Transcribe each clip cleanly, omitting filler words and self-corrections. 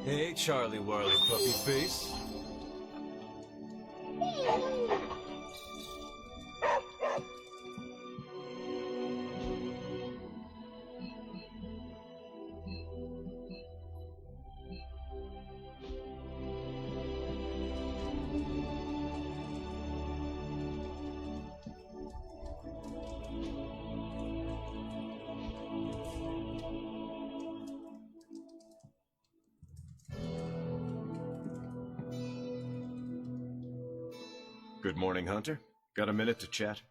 Hey, Charlie Warley Puppy Face. Good morning, Hunter. Got a minute to chat?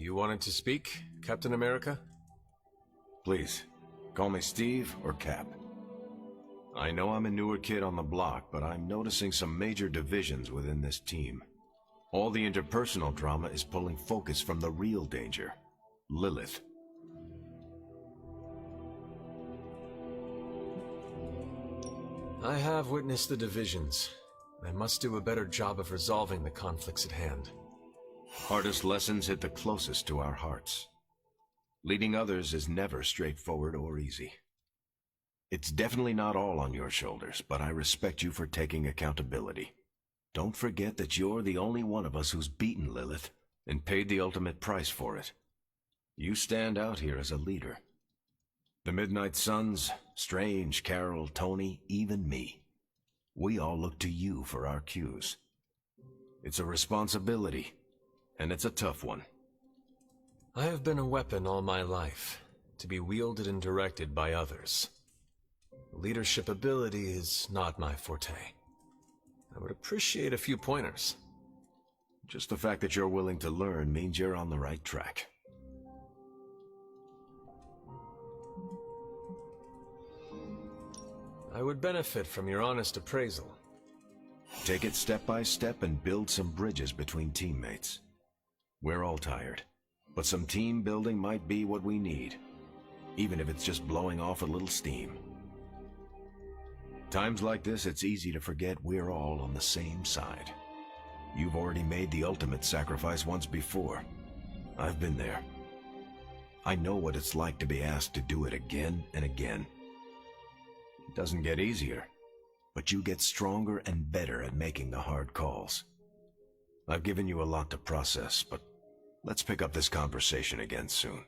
You wanted to speak, Captain America? Please, call me Steve or Cap. I know I'm a newer kid on the block, but I'm noticing some major divisions within this team. All the interpersonal drama is pulling focus from the real danger, Lilith. I have witnessed the divisions. I must do a better job of resolving the conflicts at hand. Hardest lessons hit the closest to our hearts. Leading others is never straightforward or easy. It's definitely not all on your shoulders, but I respect you for taking accountability. Don't forget that you're the only one of us who's beaten Lilith and paid the ultimate price for it. You stand out here as a leader. The Midnight Suns, Strange, Carol, Tony, even me. We all look to you for our cues. It's a responsibility, and it's a tough one. I have been a weapon all my life, to be wielded and directed by others. Leadership ability is not my forte. I would appreciate a few pointers. Just the fact that you're willing to learn means you're on the right track. I would benefit from your honest appraisal. Take it step by step and build some bridges between teammates. We're all tired, but some team building might be what we need, even if it's just blowing off a little steam. Times like this, it's easy to forget we're all on the same side. You've already made the ultimate sacrifice once before. I've been there. I know what it's like to be asked to do it again and again. It doesn't get easier, but you get stronger and better at making the hard calls. I've given you a lot to process, but let's pick up this conversation again soon.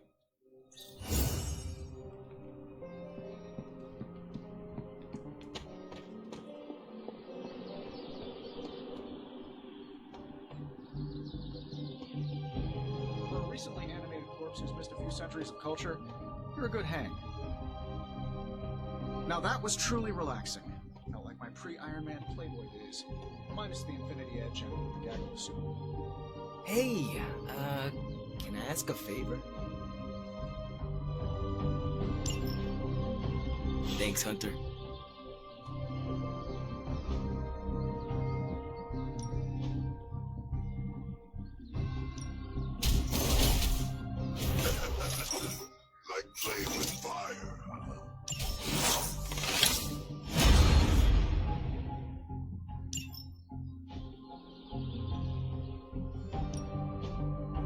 For a recently animated corpse who's missed a few centuries of culture, you're a good hang. Now that was truly relaxing. Felt like my pre-Iron Man Playboy days, minus the Infinity Edge and the gag of the suit. Hey, can I ask a favor? Thanks, Hunter. Like playing with fire.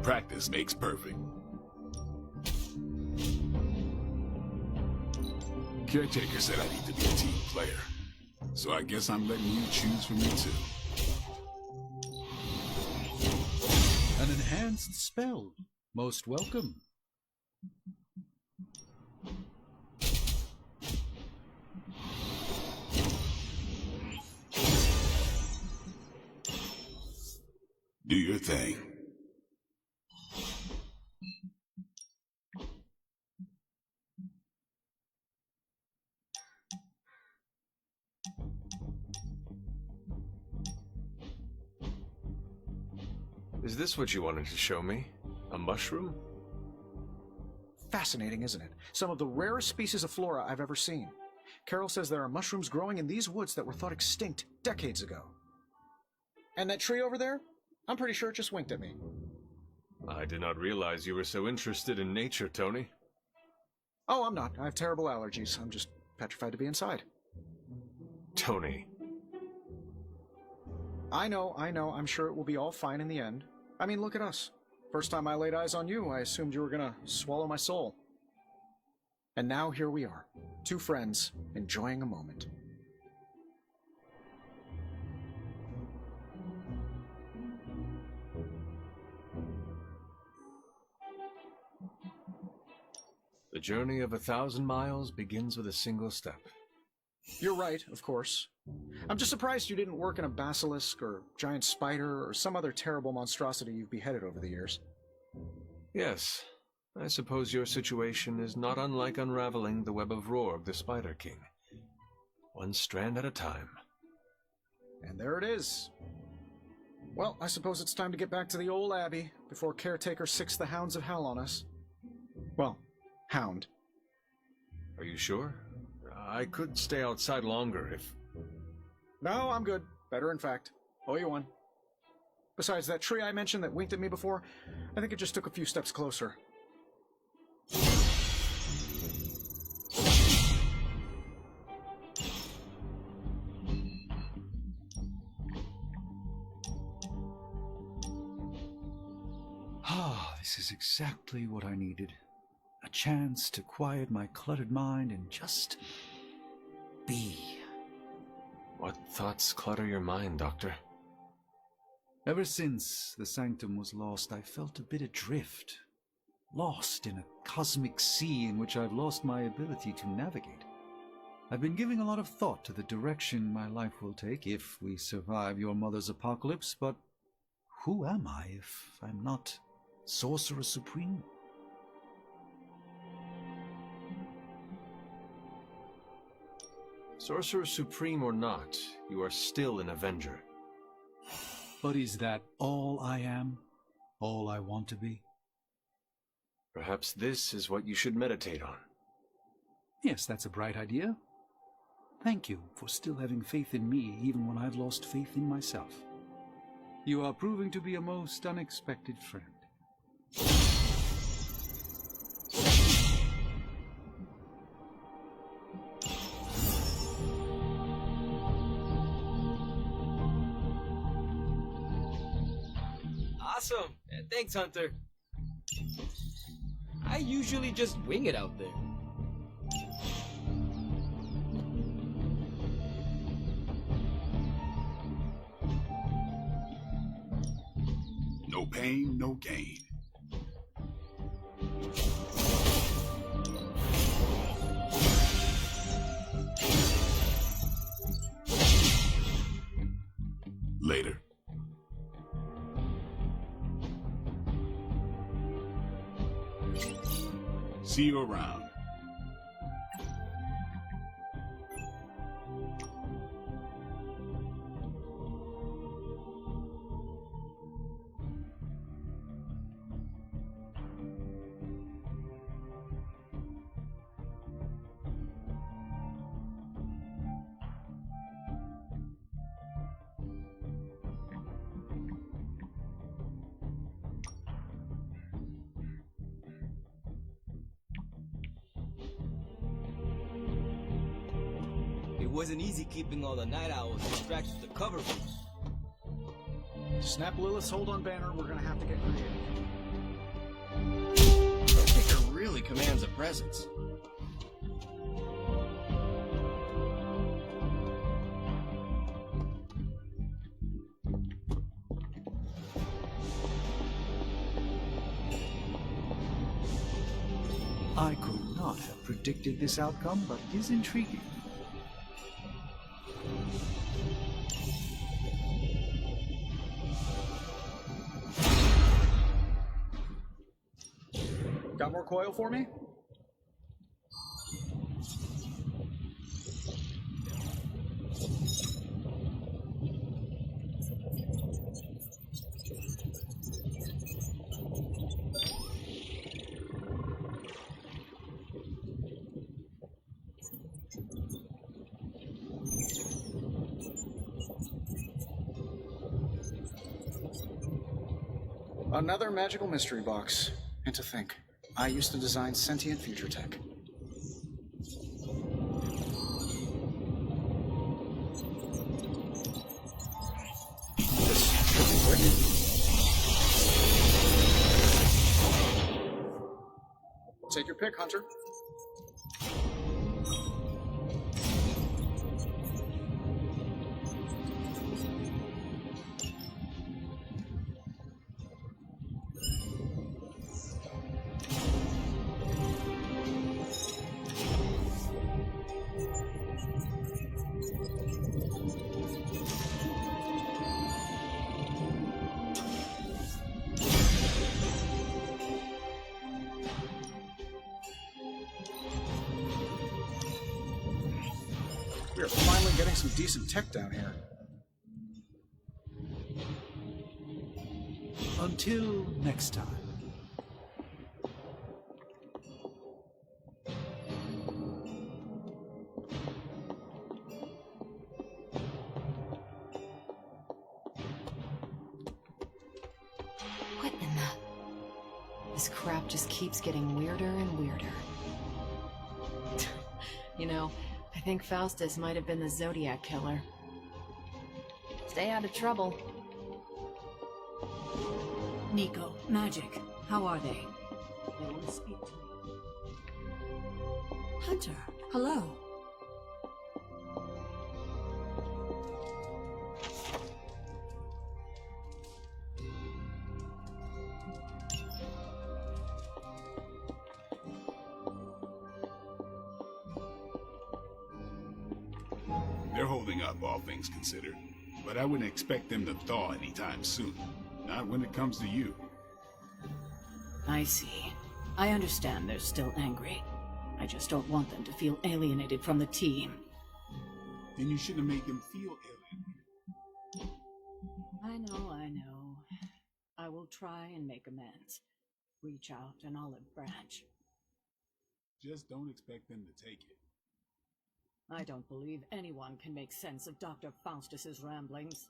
Practice makes perfect. Caretaker said I need to be a team player, so I guess I'm letting you choose for me too. An enhanced spell. Most welcome. Do your thing. Is this what you wanted to show me? A mushroom? Fascinating, isn't it? Some of the rarest species of flora I've ever seen. Carol says there are mushrooms growing in these woods that were thought extinct decades ago. And that tree over there? I'm pretty sure it just winked at me. I did not realize you were so interested in nature, Tony. Oh, I'm not. I have terrible allergies. I'm just petrified to be inside. Tony. I know. I'm sure it will be all fine in the end. I mean, look at us. First time I laid eyes on you, I assumed you were gonna swallow my soul. And now here we are, two friends, enjoying a moment. The journey of 1,000 miles begins with a single step. You're right, of course. I'm just surprised you didn't work in a basilisk or giant spider or some other terrible monstrosity you've beheaded over the years. Yes, I suppose your situation is not unlike unraveling the web of Roarg the Spider King. One strand at a time. And there it is. Well, I suppose it's time to get back to the old Abbey before Caretaker sicks the hounds of hell on us. Well, hound. Are you sure? I could stay outside longer if... No, I'm good. Better, in fact. Owe you one. Besides, that tree I mentioned that winked at me before, I think it just took a few steps closer. Ah, this is exactly what I needed. A chance to quiet my cluttered mind and just be. What thoughts clutter your mind, Doctor? Ever since the sanctum was lost, I felt a bit adrift. lost in a cosmic sea in which I've lost my ability to navigate. I've been giving a lot of thought to the direction my life will take if we survive your mother's apocalypse, but who am I if I'm not Sorcerer Supreme? Sorcerer Supreme or not, you are still an Avenger. But is that all I am? All I want to be? Perhaps this is what you should meditate on. Yes, that's a bright idea. Thank you for still having faith in me even when I've lost faith in myself. You are proving to be a most unexpected friend. Awesome! Thanks, Hunter. I usually just wing it out there. No pain, no gain. Later. See you around. It wasn't easy keeping all the night owls distracted to cover me. Snap Lilith's hold on banner, we're gonna have to get creative. Caretaker really commands a presence. I could not have predicted this outcome, but it is intriguing. Got more coil for me? Another magical mystery box. And to think, I used to design sentient future tech. This should be quick. Take your pick, Hunter. We are finally getting some decent tech down here. Until next time. What in the... This crap just keeps getting weirder and weirder. You know, I think Faustus might have been the Zodiac killer. Stay out of trouble. Nico, Magic, how are they? They want to speak to me. Hunter, hello. holding up, all things considered. But I wouldn't expect them to thaw anytime soon. Not when it comes to you. I see. I understand they're still angry. I just don't want them to feel alienated from the team. Then you shouldn't have made them feel alien. I know, I know. I will try and make amends. Reach out an olive branch. Just don't expect them to take it. I don't believe anyone can make sense of Dr. Faustus's ramblings.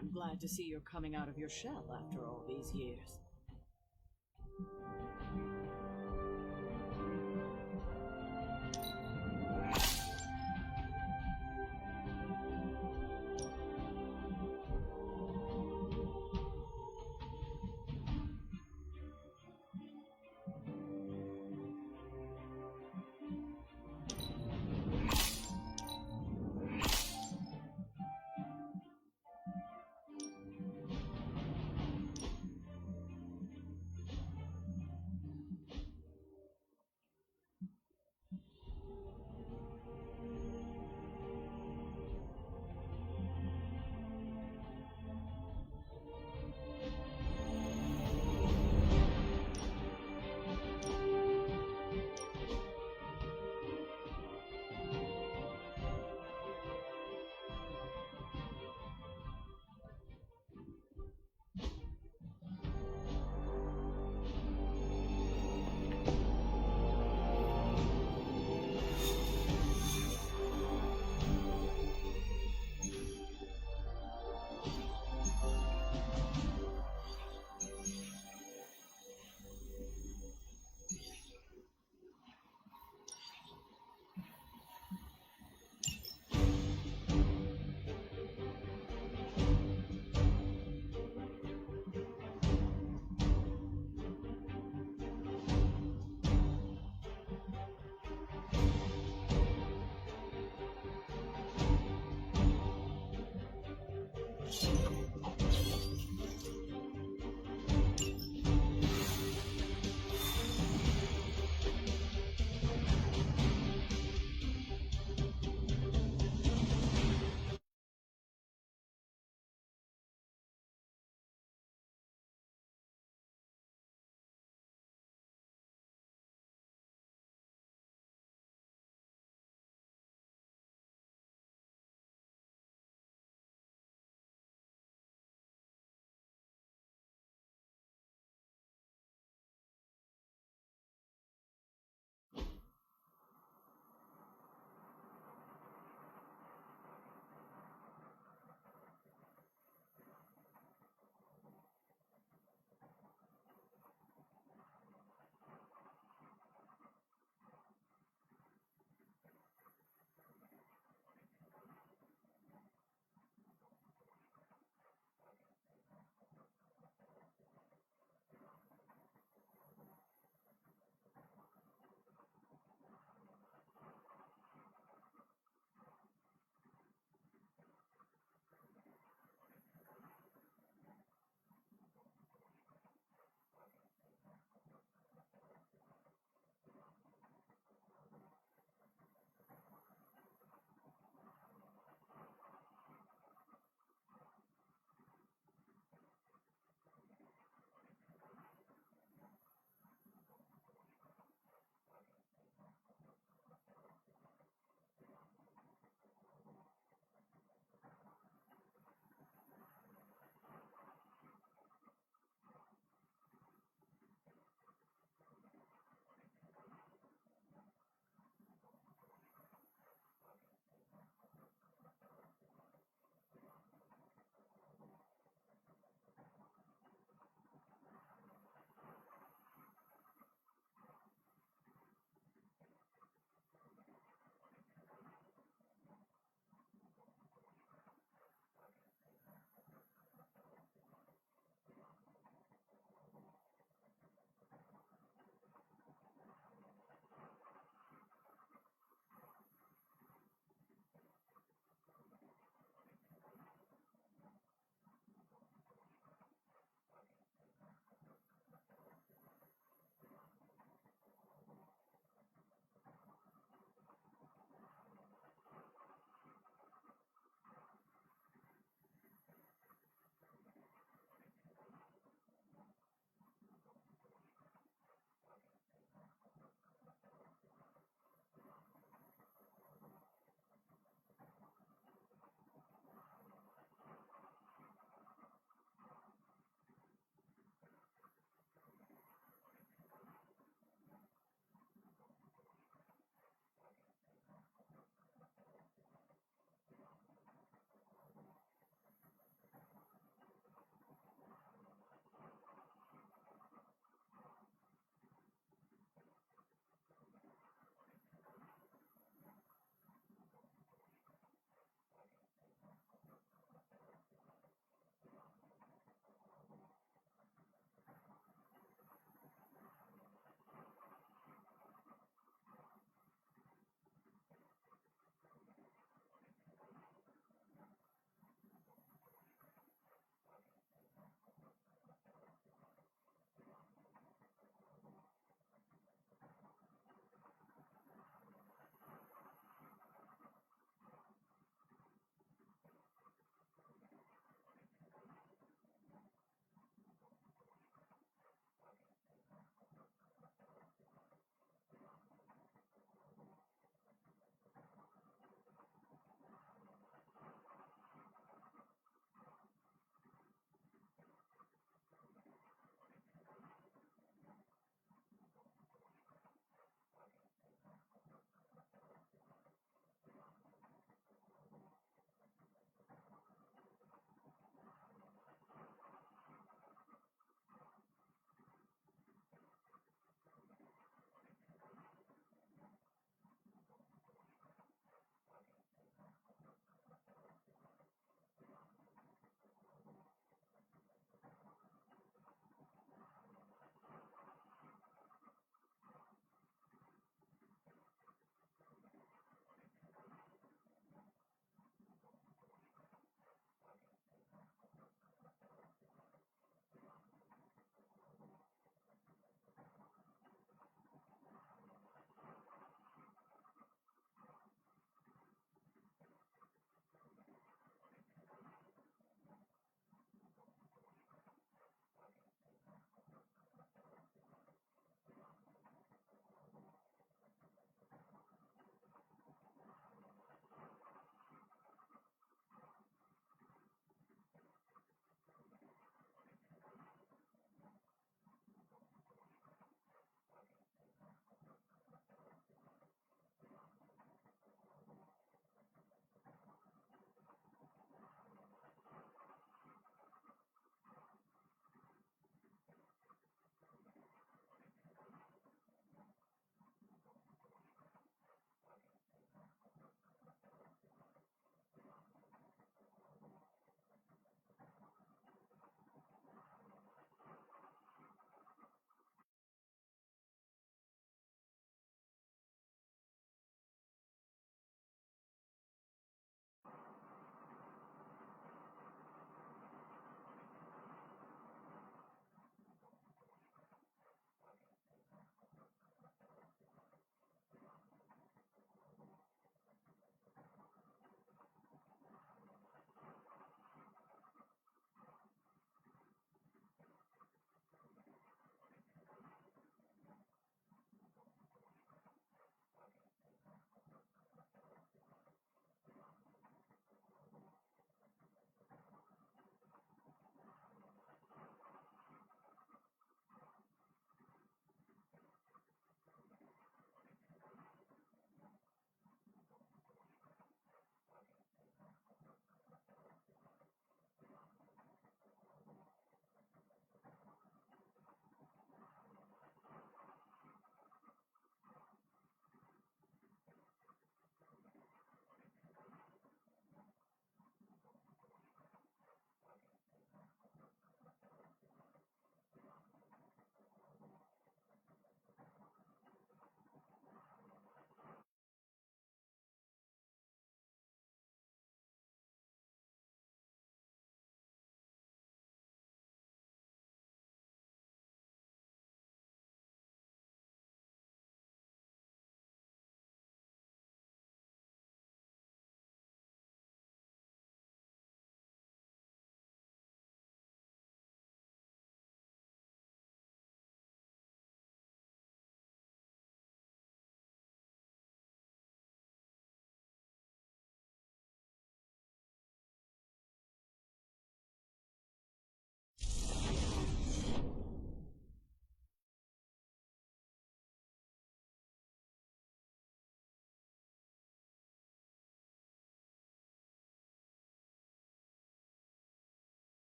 I'm glad to see you're coming out of your shell after all these years.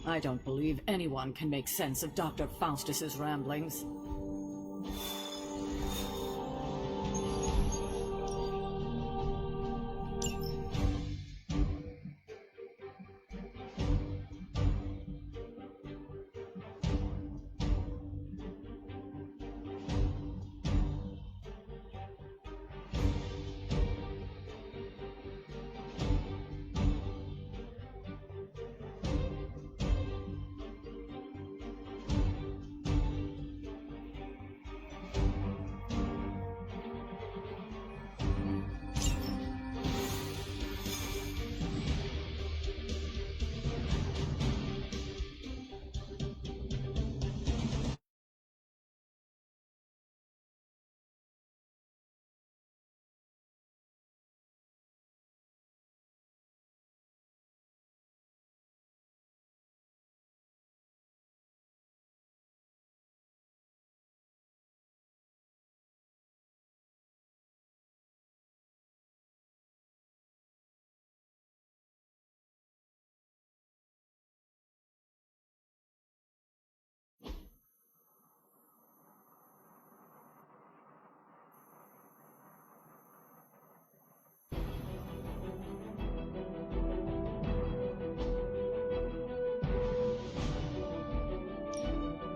I don't believe anyone can make sense of Dr. Faustus's ramblings.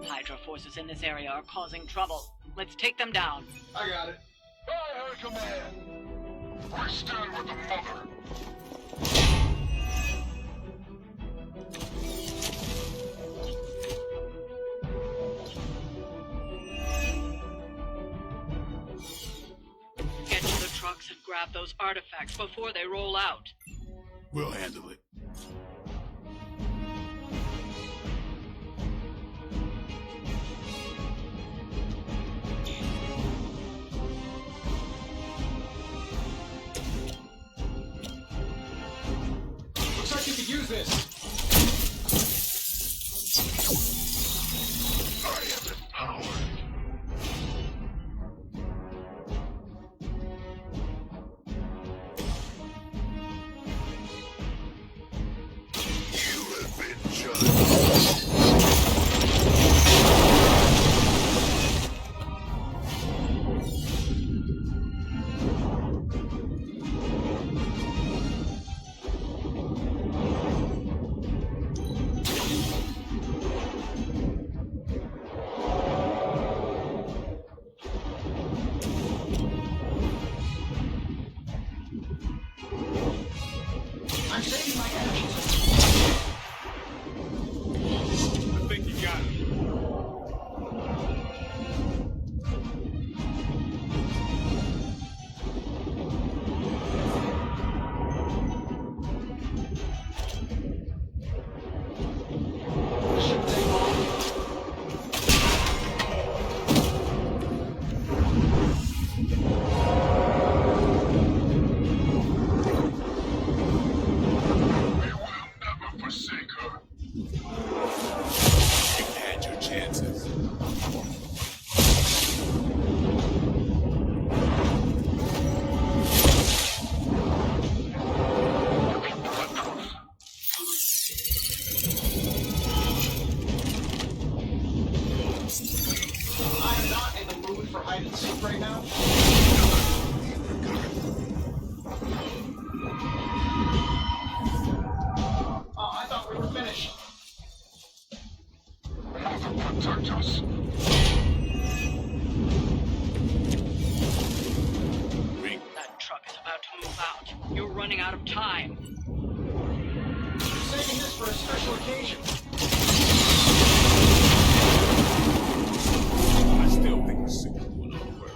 Hydra forces in this area are causing trouble. Let's take them down. I got it. I heard command. I stand with the mother. Get to the trucks and grab those artifacts before they roll out. We'll handle it. Looks like you could use this. I am empowered. You have been judged. I'm saving my energy. I think you got it. Should take off. We will never forsake her. You had your chances. I'm not in the mood for hide and seek right now. Oh, I thought we were finished. Mother, protect us. That truck is about to move out. You're running out of time. Saving this for a special occasion. I still think the signal will not work.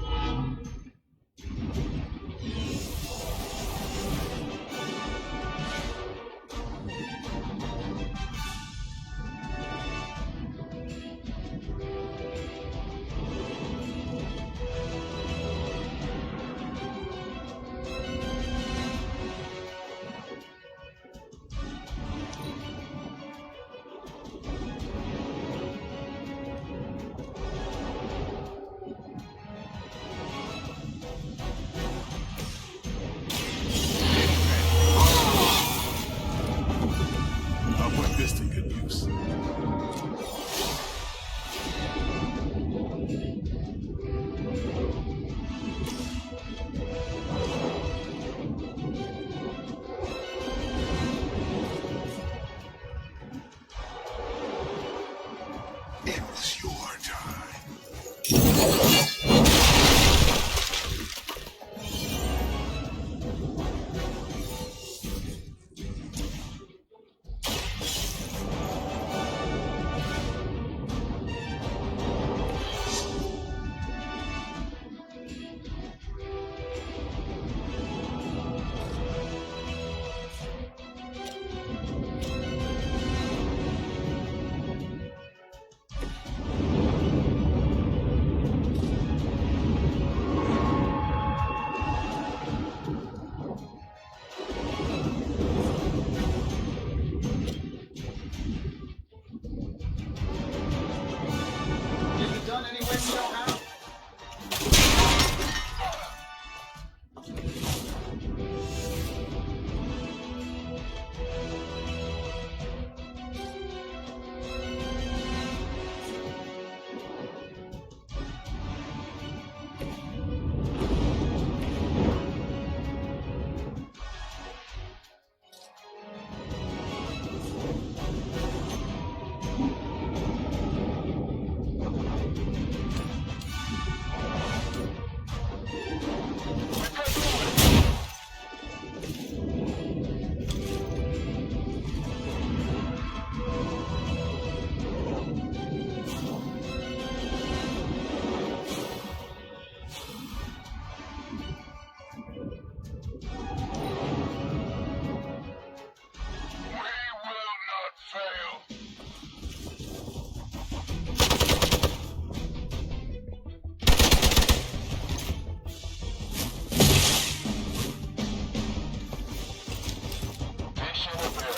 son of hell.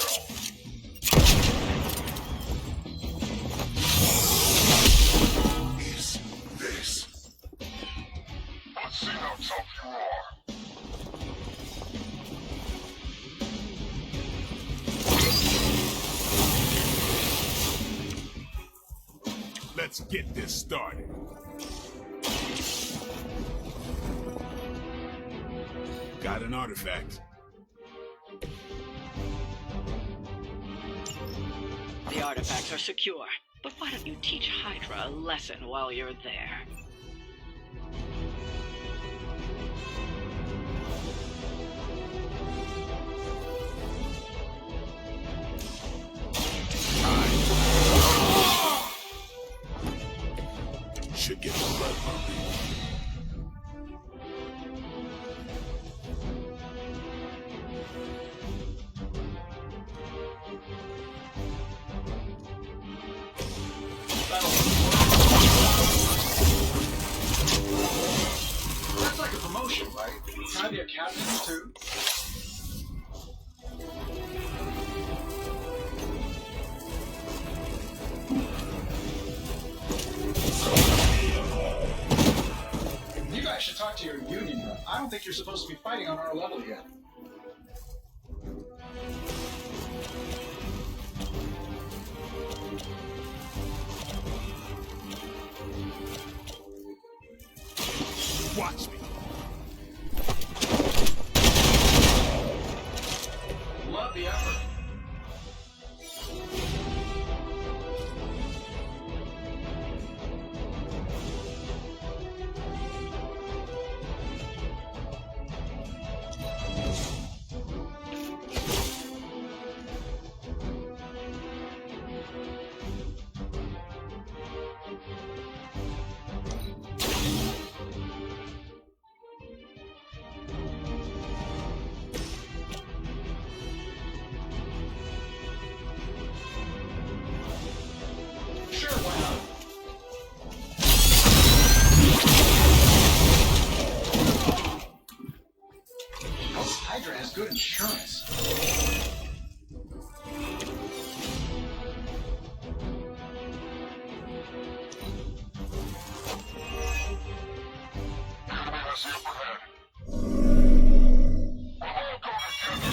Is this? Let's see how tough you are. Let's get this started. Got an artifact. The artifacts are secure, but why don't you teach Hydra a lesson while you're there? Should get the blood pumping. That's like a promotion, right? Can I be a captain too? You guys should talk to your union rep. I don't think you're supposed to be fighting on our level yet. Watch me. Love the effort. Sure, why not? Hydra has good insurance. Enemy has the upper hand. We'll all go together.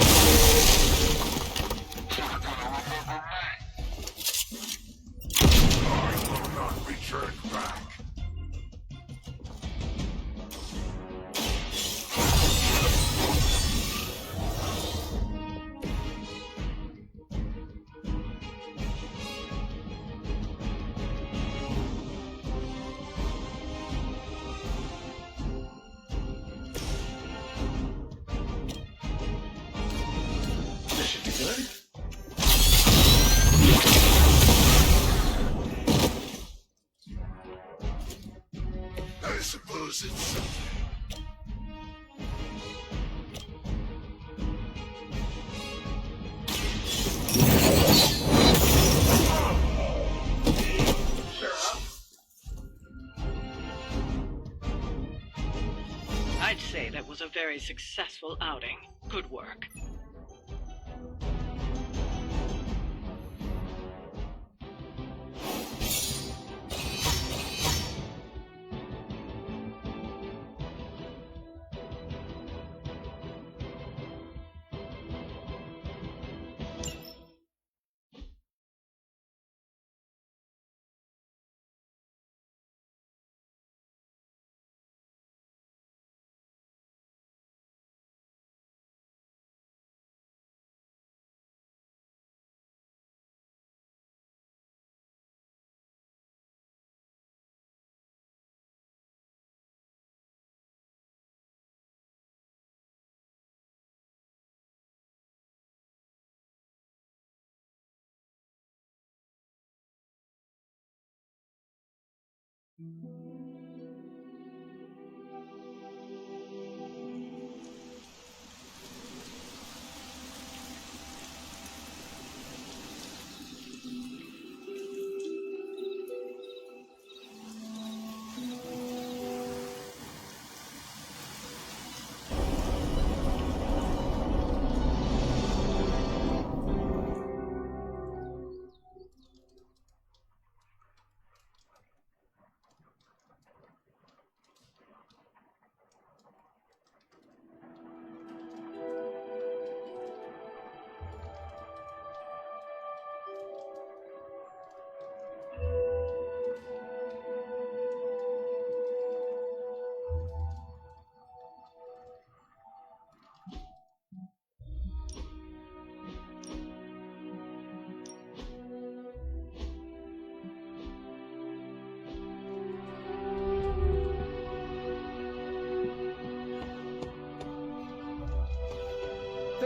So you're gonna remember me. I will not return back. This should be good. I suppose it's something. Sure enough. I'd say that was a very successful outing. Good work.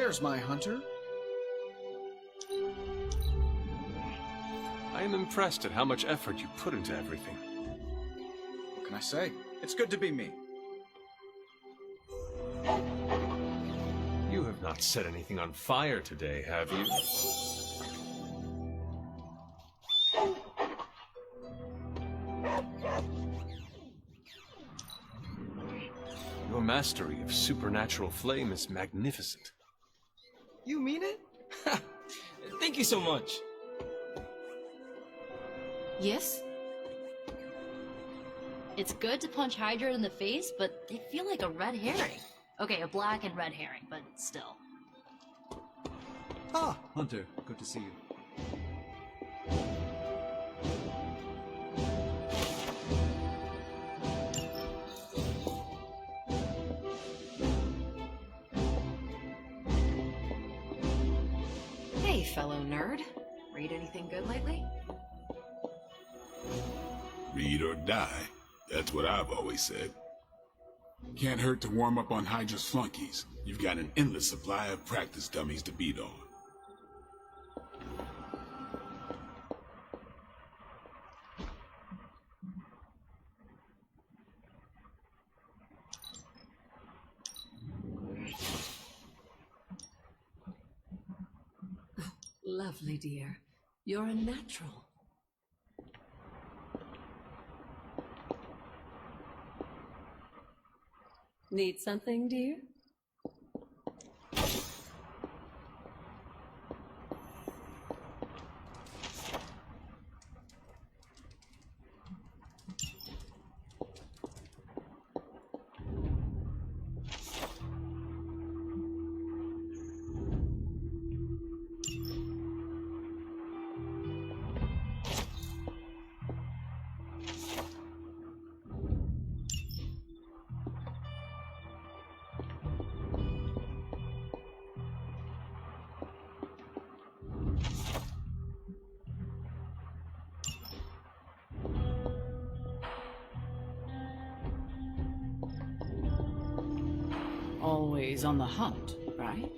There's my hunter. I am impressed at how much effort you put into everything. What can I say? It's good to be me. You have not set anything on fire today, have you? Your mastery of supernatural flame is magnificent. You mean it? Thank you so much. Yes? It's good to punch Hydra in the face, but they feel like a red herring. Okay, a black and red herring, but still. Ah, Hunter, good to see you. Hey, fellow nerd. Read anything good lately? Read or die. That's what I've always said. Can't hurt to warm up on Hydra's flunkies. You've got an endless supply of practice dummies to beat on. Lovely, dear. You're a natural. Need something, dear? Always on the hunt, right?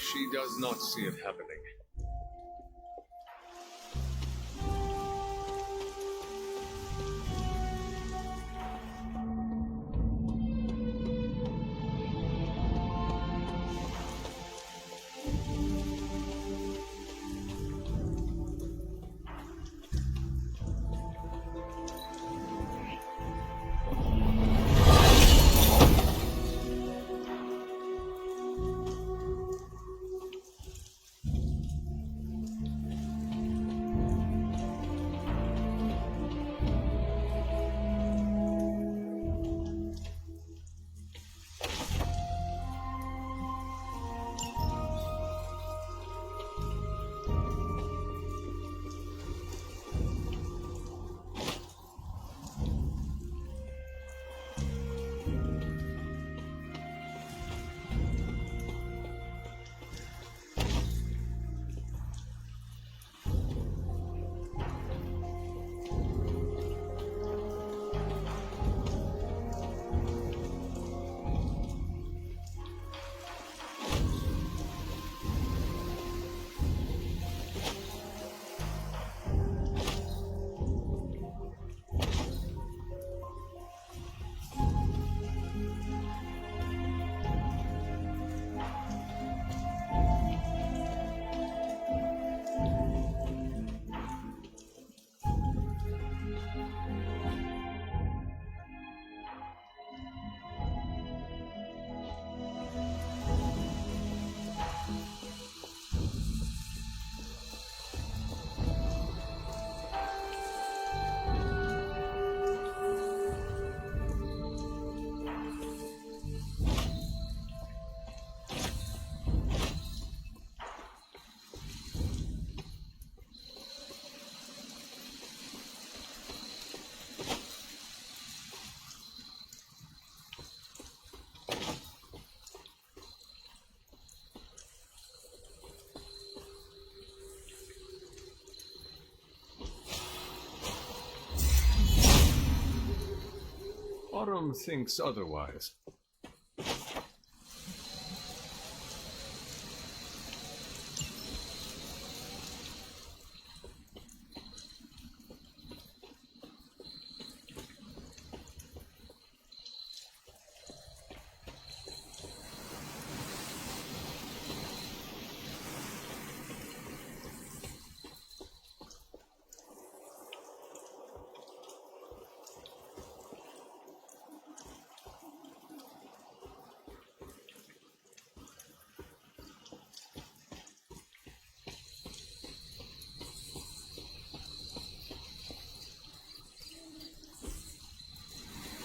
She does not see it happening. Autumn thinks otherwise.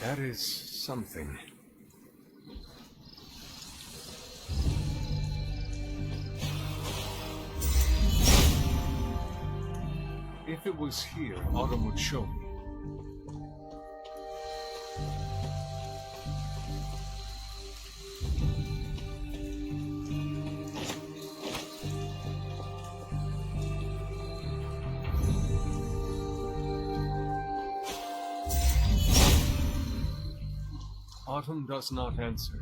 That is something. If it was here, Autumn would show me. Autumn does not answer.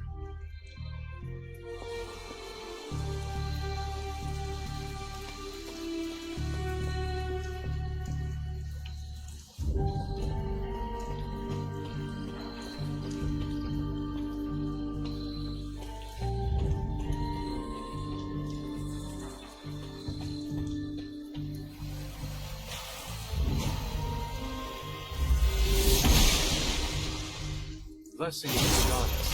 Blessings of the goddess.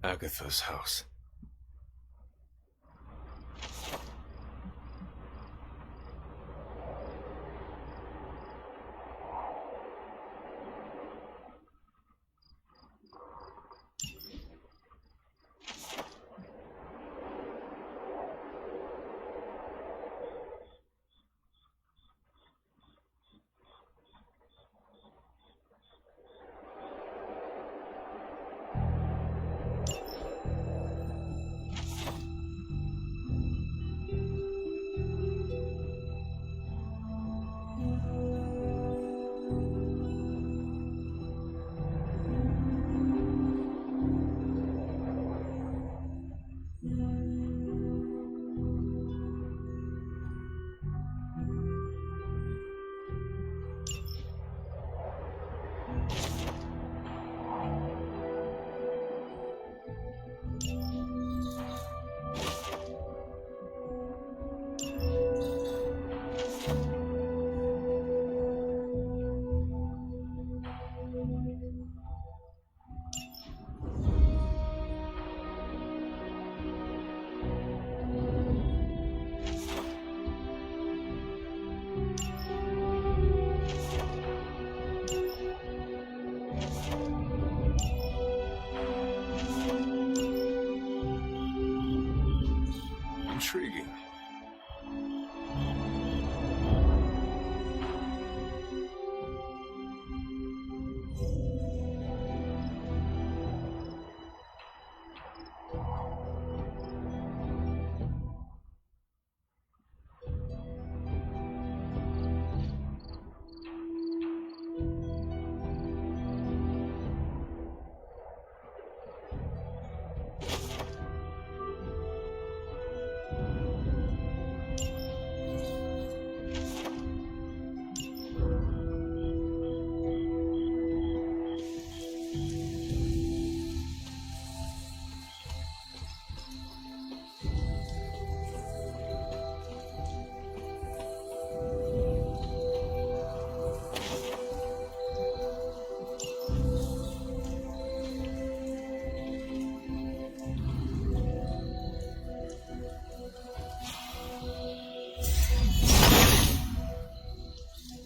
Agatha's house. Intriguing.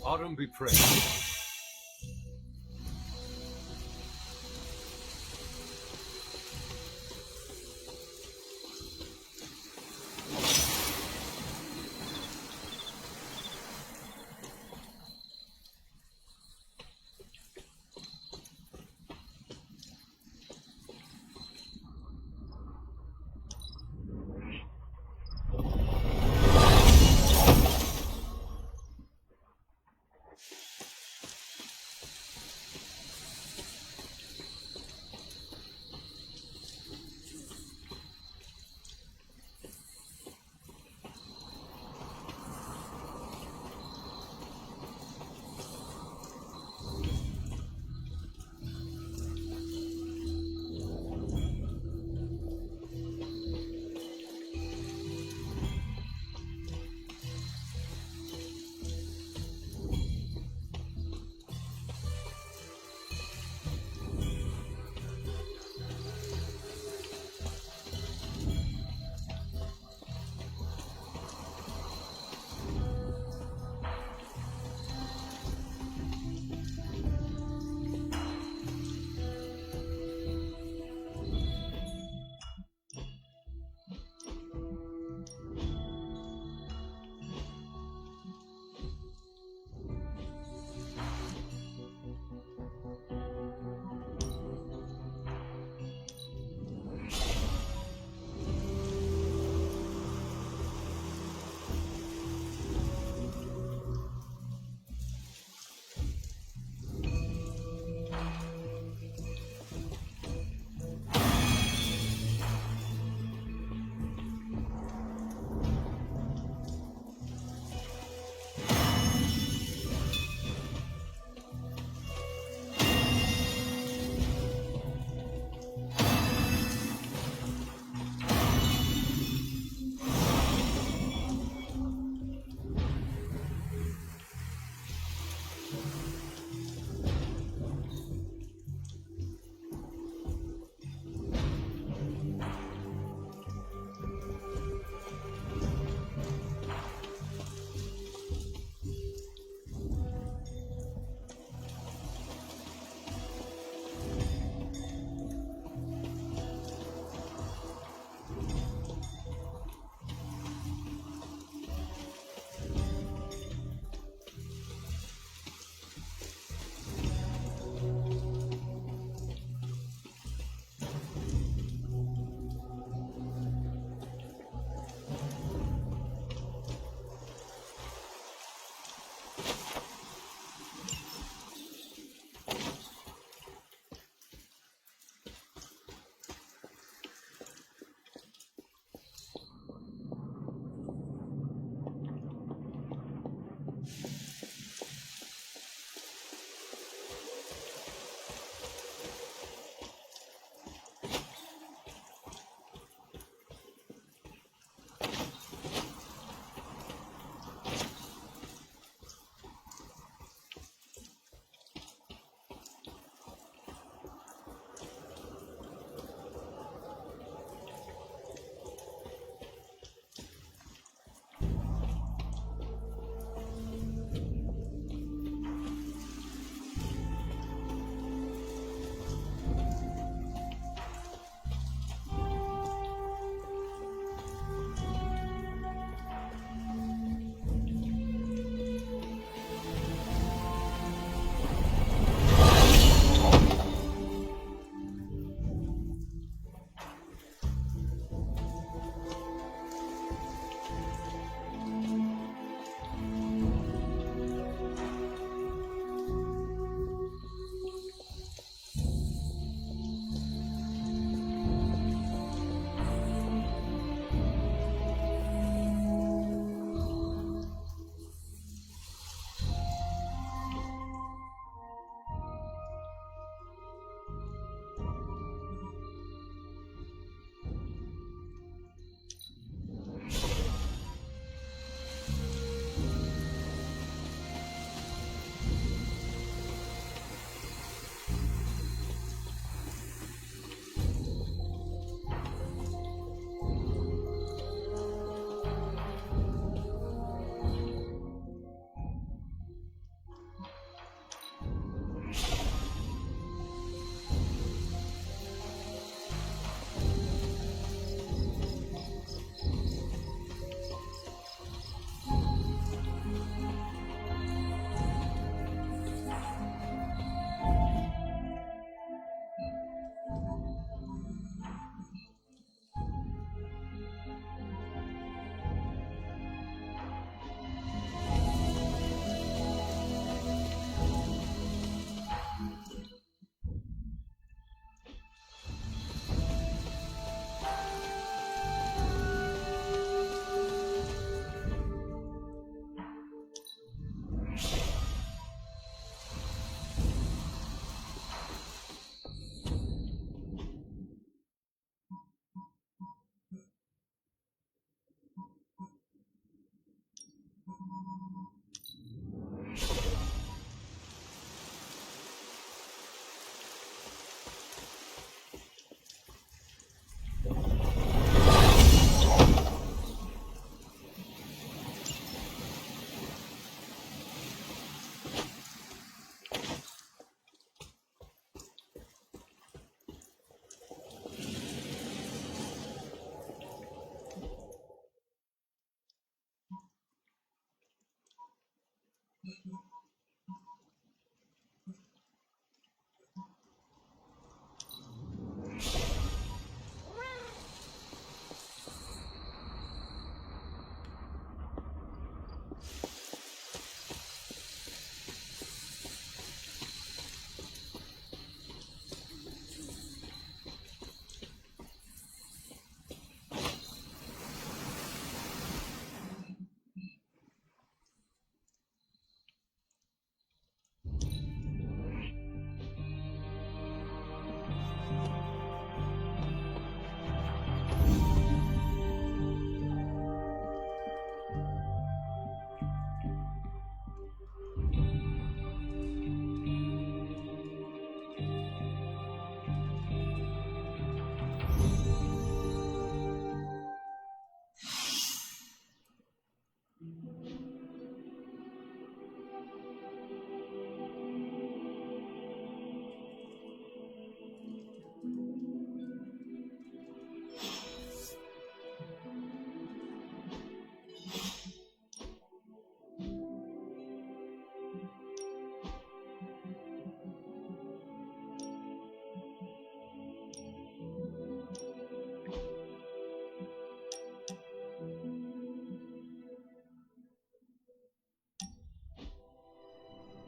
Autumn be praised.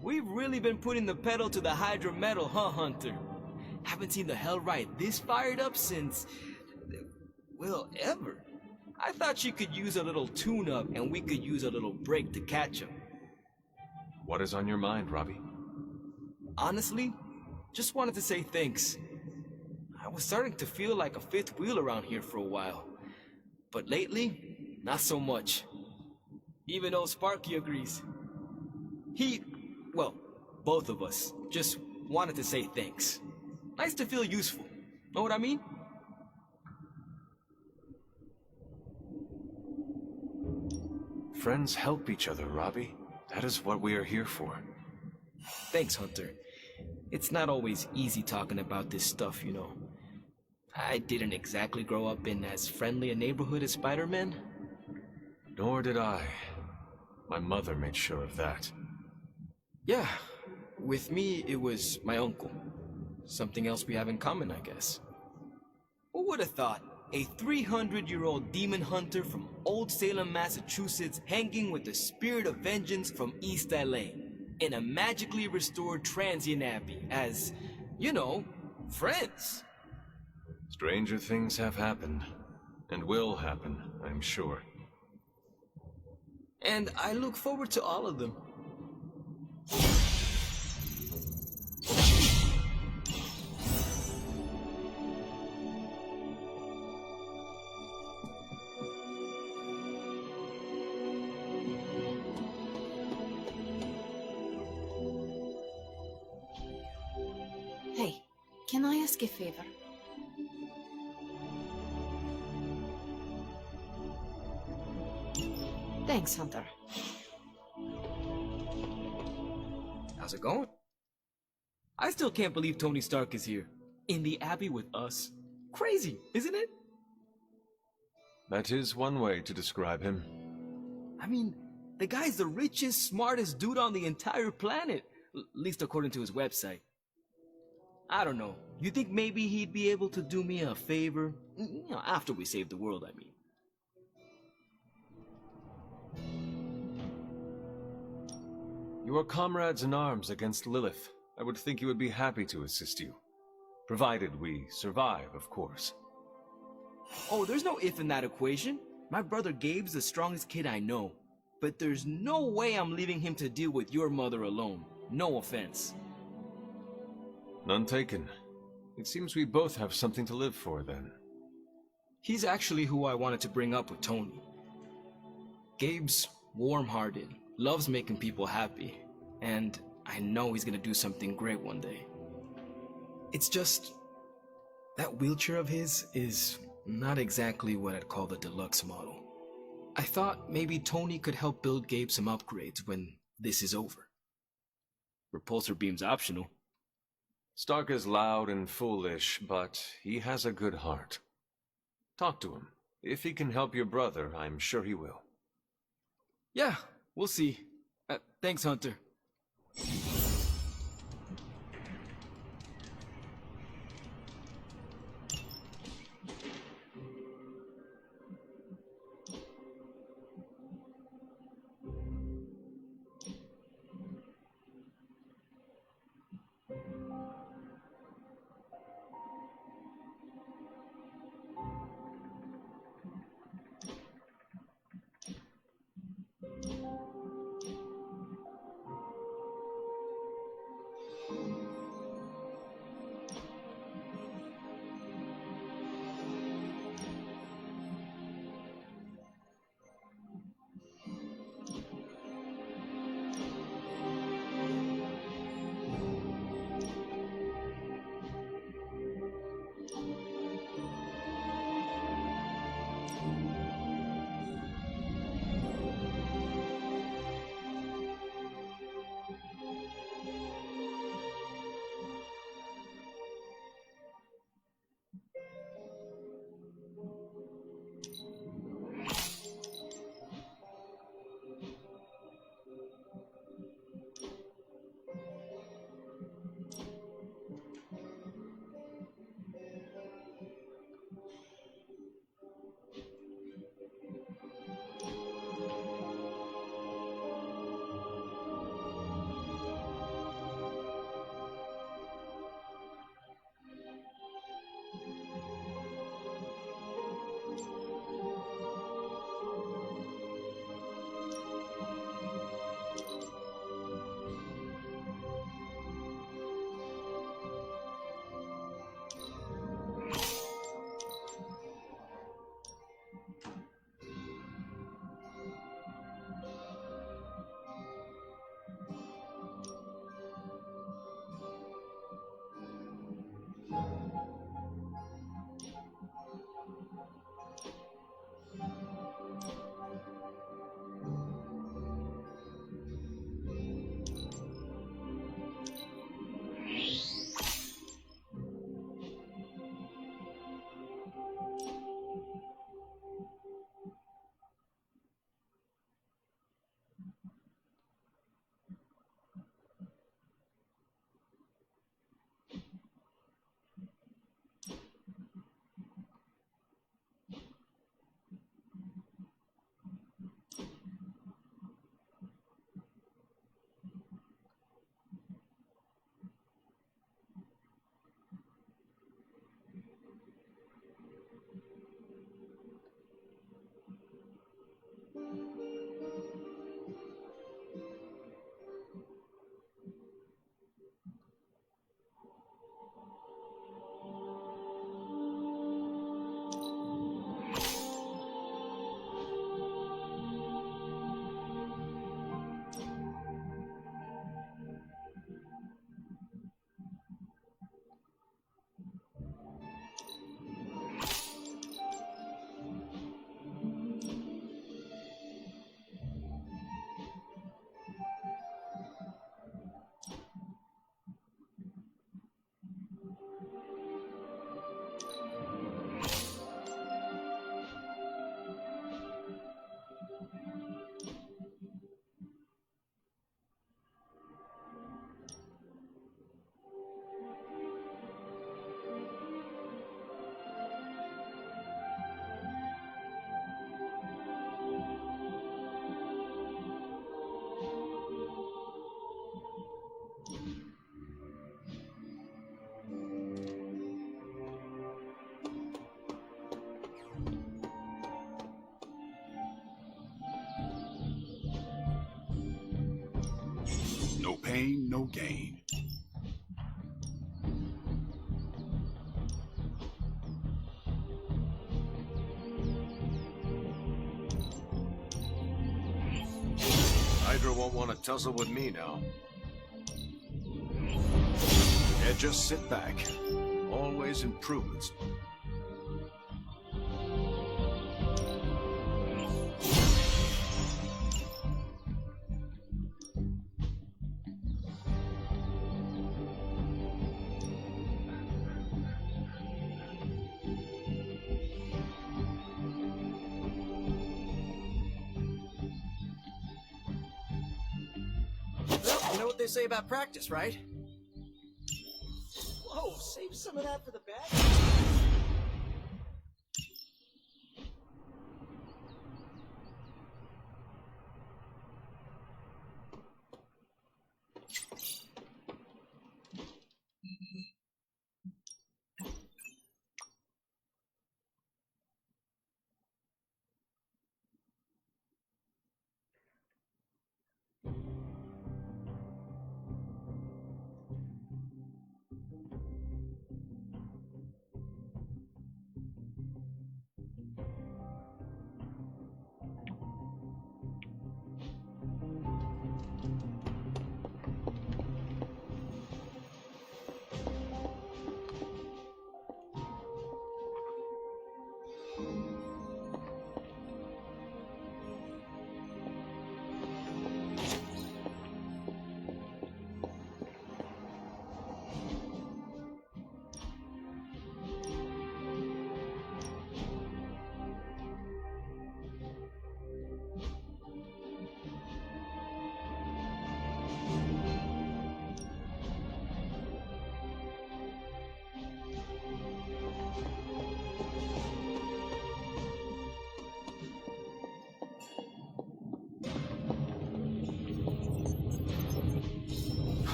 We've really been putting the pedal to the Hydra metal, huh, Hunter? Haven't seen the Hellride this fired up since... well, ever. I thought she could use a little tune-up and we could use a little break to catch him. What is on your mind, Robbie? Honestly, just wanted to say thanks. I was starting to feel like a fifth wheel around here for a while. But lately, not so much. Even old Sparky agrees. Well, both of us just wanted to say thanks. Nice to feel useful. Know what I mean? Friends help each other, Robbie. That is what we are here for. Thanks, Hunter. It's not always easy talking about this stuff, you know. I didn't exactly grow up in as friendly a neighborhood as Spider-Man. Nor did I. My mother made sure of that. Yeah, with me, it was my uncle. Something else we have in common, I guess. Who would have thought? A 300-year-old demon hunter from Old Salem, Massachusetts, hanging with the spirit of vengeance from East LA, in a magically restored transient abbey as, you know, friends. Stranger things have happened, and will happen, I'm sure. And I look forward to all of them. Hey, can I ask a favor? Thanks, Hunter. How's it going? I still can't believe Tony Stark is here. In the Abbey with us. Crazy, isn't it? That is one way to describe him. I mean, the guy's the richest, smartest dude on the entire planet. At least according to his website. I don't know. You think maybe he'd be able to do me a favor? You know, after we save the world, I mean. You are comrades in arms against Lilith. I would think he would be happy to assist you. Provided we survive, of course. Oh, there's no if in that equation. My brother Gabe's the strongest kid I know. But there's no way I'm leaving him to deal with your mother alone. No offense. None taken. It seems we both have something to live for, then. He's actually who I wanted to bring up with Tony. Gabe's warm-hearted, loves making people happy, and I know he's gonna do something great one day. It's just... that wheelchair of his is not exactly what I'd call the deluxe model. I thought maybe Tony could help build Gabe some upgrades when this is over. Repulsor beam's optional. Stark is loud and foolish, but he has a good heart. Talk to him. If he can help your brother, I'm sure he will. Yeah, we'll see. Thanks, Hunter. No pain, no gain. Hydra won't want to tussle with me now. Yeah, just sit back. Always improvements. what they say about practice, right? Whoa, save some of that for the bad.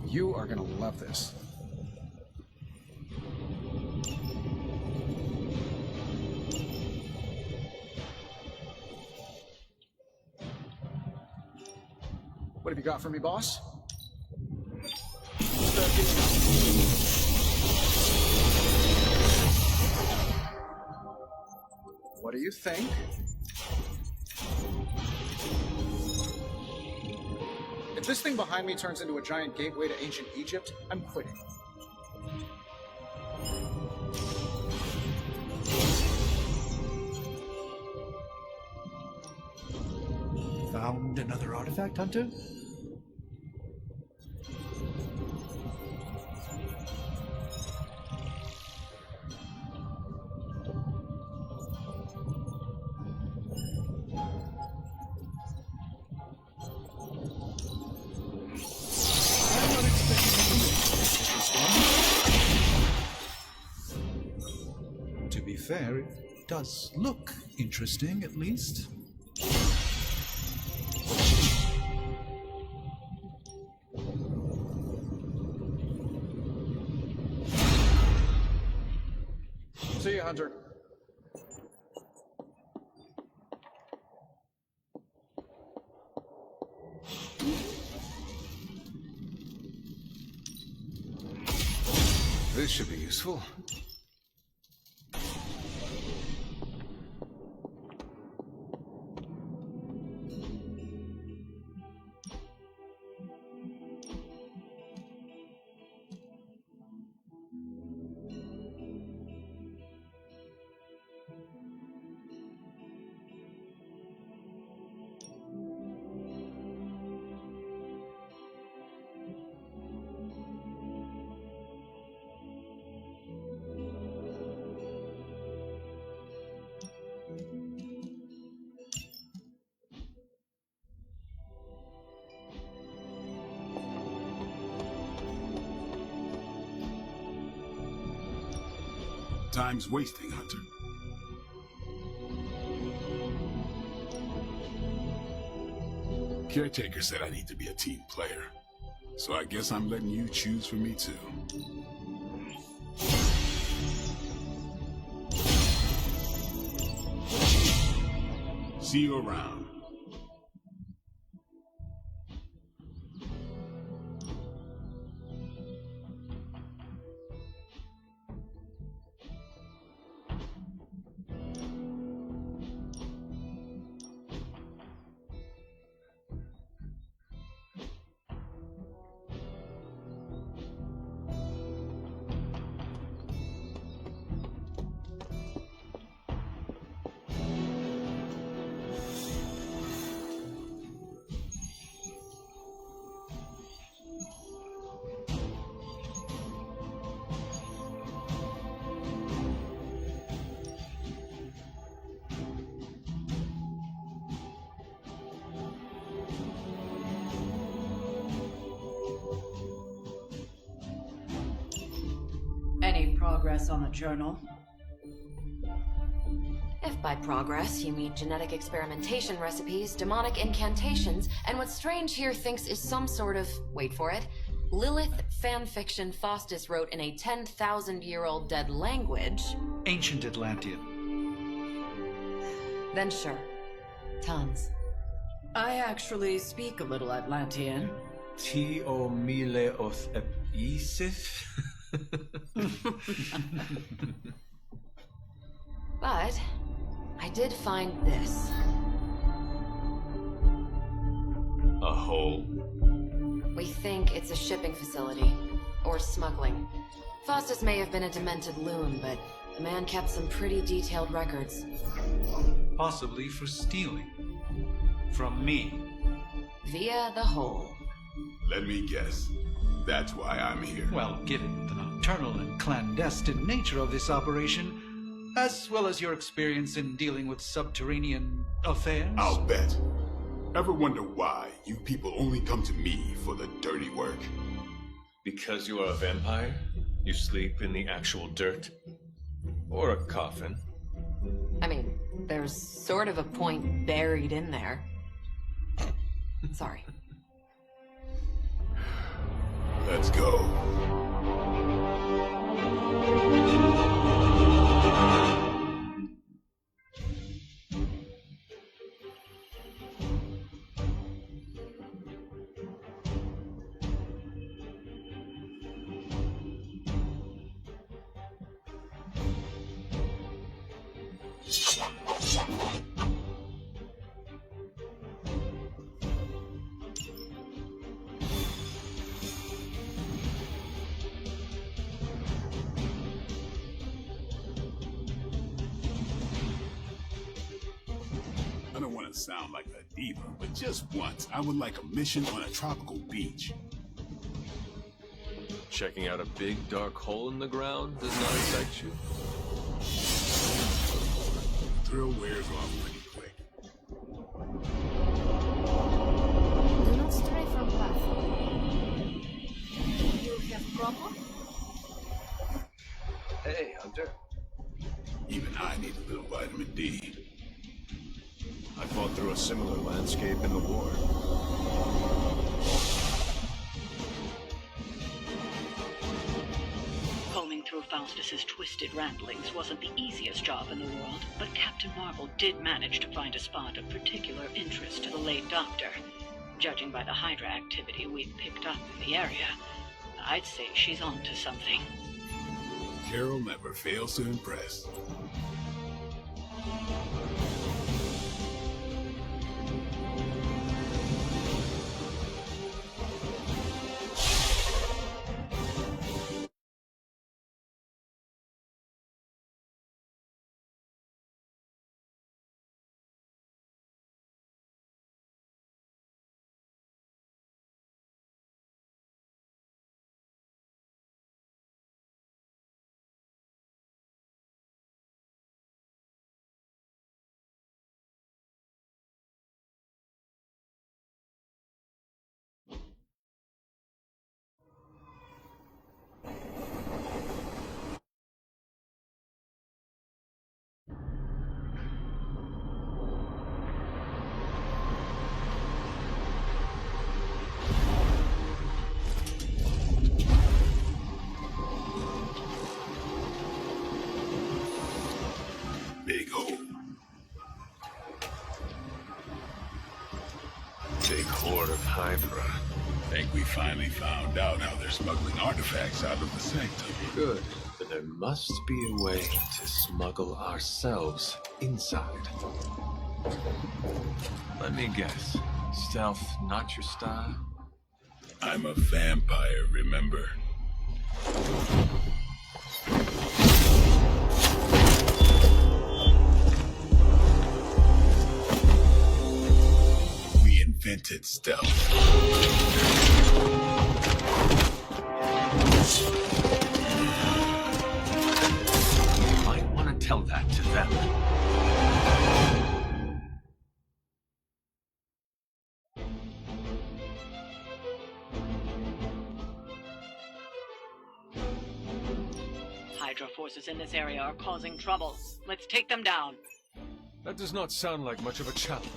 You are gonna love this. What have you got for me, boss? What do you think? If this thing behind me turns into a giant gateway to ancient Egypt, I'm quitting. Found another artifact, Hunter? To be fair, it does look interesting, at least. See you, Hunter. This should be useful. Time's wasting, Hunter. Caretaker said I need to be a team player, so I guess I'm letting you choose for me too. See you around. Any progress on the journal? If by progress you mean genetic experimentation recipes, demonic incantations, and what Strange here thinks is some sort of, wait for it, Lilith fanfiction Faustus wrote in a 10,000-year-old dead language... Ancient Atlantean. Then sure. Tons. I actually speak a little Atlantean. Tio mile oth episif? But I did find this. A hole? We think it's a shipping facility. Or smuggling. Faustus may have been a demented loon, but the man kept some pretty detailed records. Possibly for stealing. From me. Via the hole. Let me guess. That's why I'm here. Well, given the nocturnal and clandestine nature of this operation, as well as your experience in dealing with subterranean affairs... I'll bet. Ever wonder why you people only come to me for the dirty work? Because you are a vampire? You sleep in the actual dirt? Or a coffin? I mean, there's sort of a point buried in there. Sorry. Let's go. I don't want to sound like a diva, but just once, I would like a mission on a tropical beach. Checking out a big dark hole in the ground does not excite you? Thrill wears off pretty quick. Do not stray from path. You have problem? Hey, Hunter. Even I need a little vitamin D. I fought through a similar landscape in the war. Combing through Faustus's twisted ramblings wasn't the easiest job in the world, but Captain Marvel did manage to find a spot of particular interest to the late Doctor. Judging by the Hydra activity we've picked up in the area, I'd say she's onto something. Carol never fails to impress. Big hole. Big horde of Hydra. Think we finally found out how they're smuggling artifacts out of the sanctum. Good. But there must be a way to smuggle ourselves inside. Let me guess. Stealth not your style? I'm a vampire, remember? We invented stealth. You might want to tell that to them. Hydra forces in this area are causing trouble. Let's take them down. That does not sound like much of a challenge.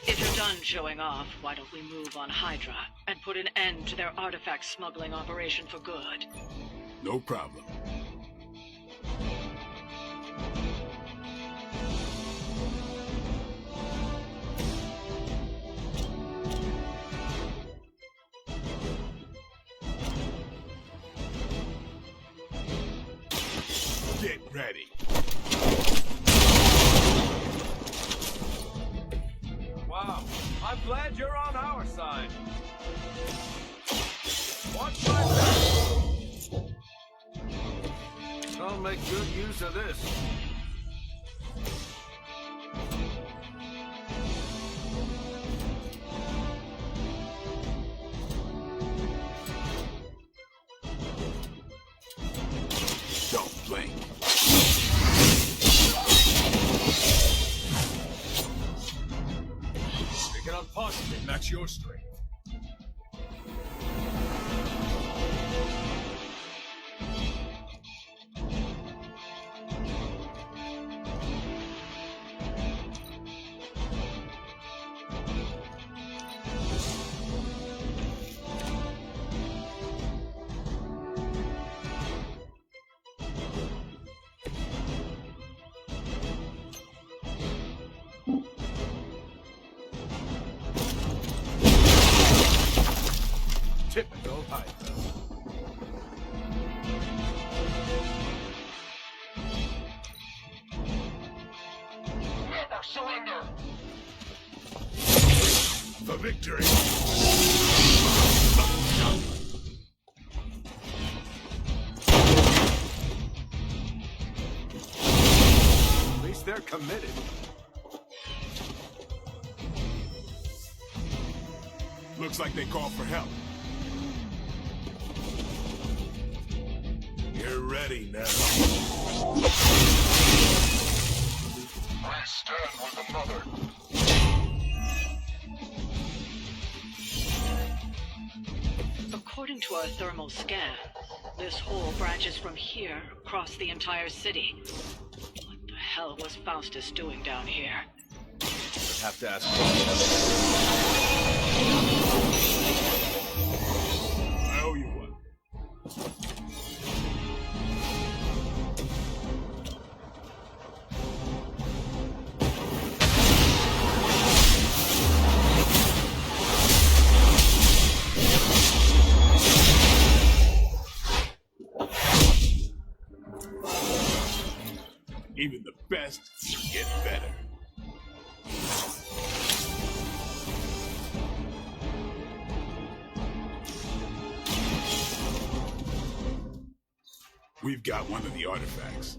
If you're done showing off, why don't we move on Hydra and put an end to their artifact smuggling operation for good? No problem. Get ready. Wow, I'm glad you're on our side. Watch my back. I'll make good use of this. Don't blink. We cannot possibly match your strength. Typical Hydra. Never surrender! For victory. At least they're committed. Looks like they called for help. You're ready now. I stand with the mother. According to our thermal scan, this hole branches from here across the entire city. What the hell was Faustus doing down here? I'd have to ask. I owe you one. Even the best get better. We've got one of the artifacts.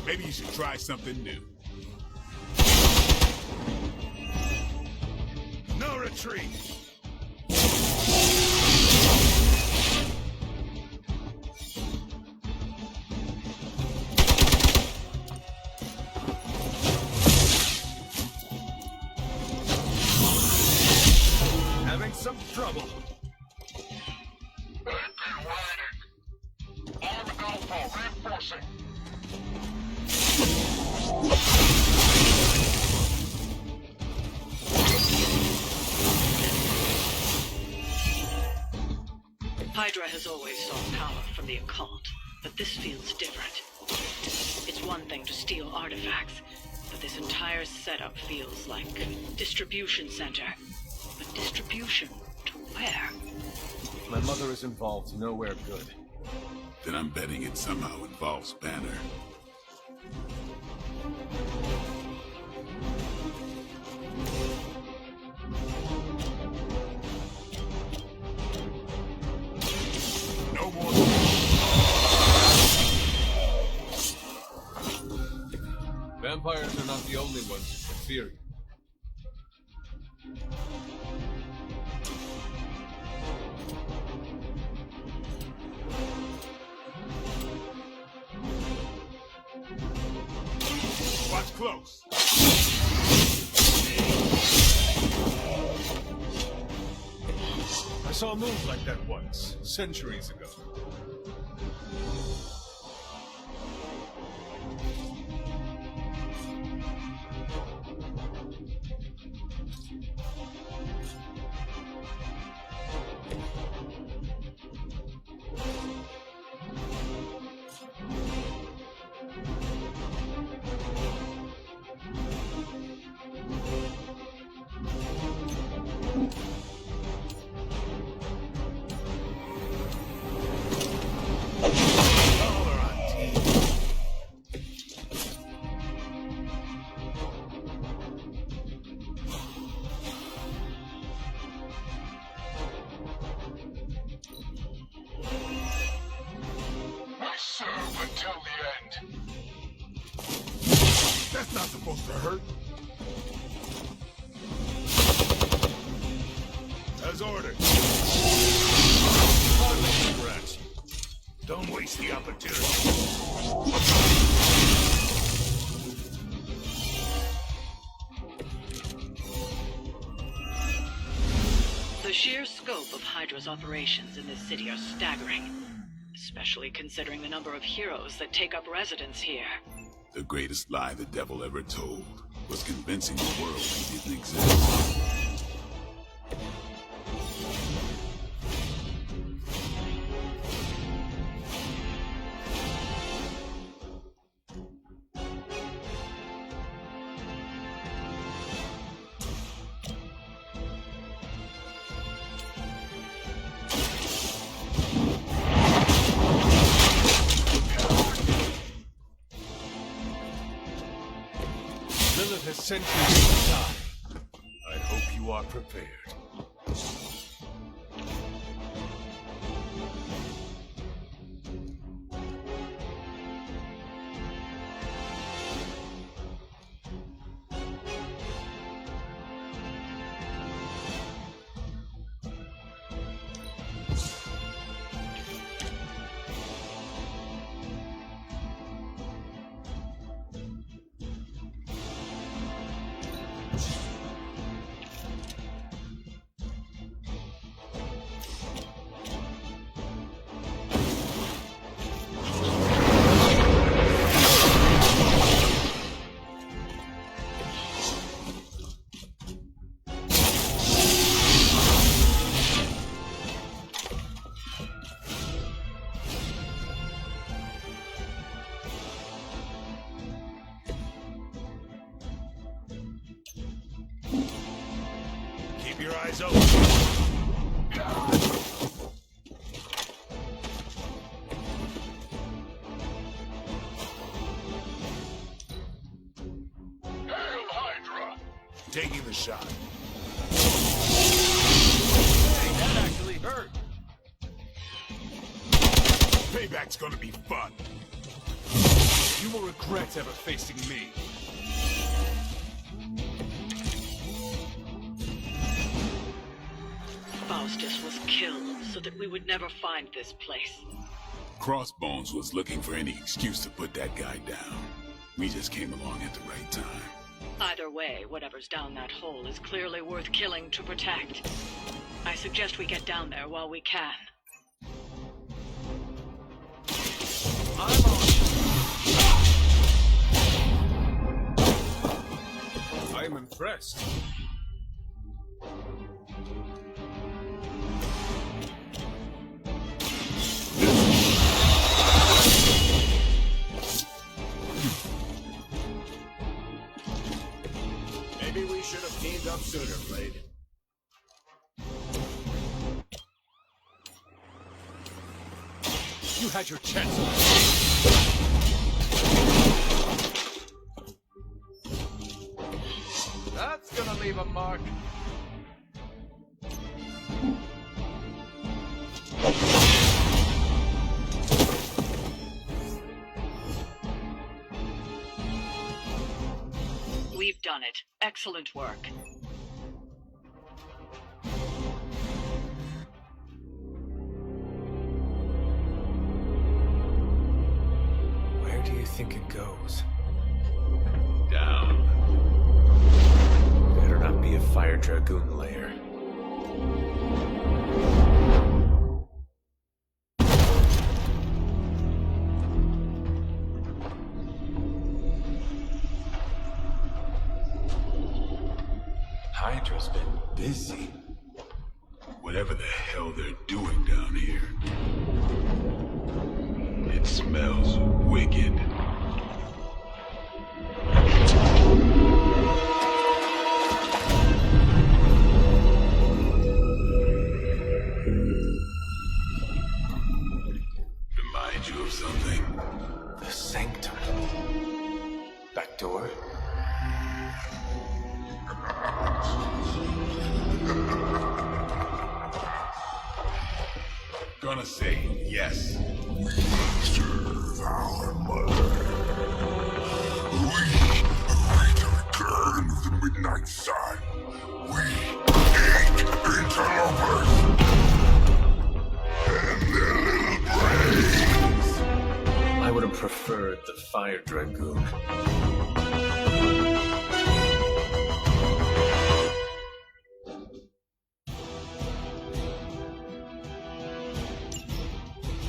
Maybe you should try something new. No retreat! Having some trouble. They'd be waiting. I'm Alpha, reinforcing. Hydra has always sought power from the occult, but this feels different. It's one thing to steal artifacts, but this entire setup feels like a distribution center. But distribution to where? If my mother is involved, nowhere good. Then I'm betting it somehow involves Banner. No more. Vampires are not the only ones who can fear you. Watch close. I saw a move like that once, centuries ago. Serve until the end. That's not supposed to hurt. As ordered. Hardly scratch. Don't waste the opportunity. The sheer scope of Hydra's operations in this city are staggering, especially considering the number of heroes that take up residence here. The greatest lie the devil ever told was convincing the world he didn't exist. Lilith has sent you to die. I hope you are prepared. Keep your eyes open. Hail Hydra! Taking the shot. Hey, that actually hurt. Payback's gonna be fun. You will regret ever facing me. Faustus was killed so that we would never find this place. Crossbones was looking for any excuse to put that guy down. We just came along at the right time. Either way, whatever's down that hole is clearly worth killing to protect. I suggest we get down there while we can. I'm on. impressed. Maybe we should have teamed up sooner, Blade. You had your chance. That's gonna leave a mark. We've done it. Excellent work. Where do you think it goes? Down. Better not be a Fire Dragoon lair. Hydra's been busy. Whatever the hell they're doing down here. It smells wicked. Remind you of something? The sanctum. Back door? Gonna say yes. We serve our mother. We await the return of the midnight sun. We hate interlopers and their little brains. I would have preferred the Fire Dragoon.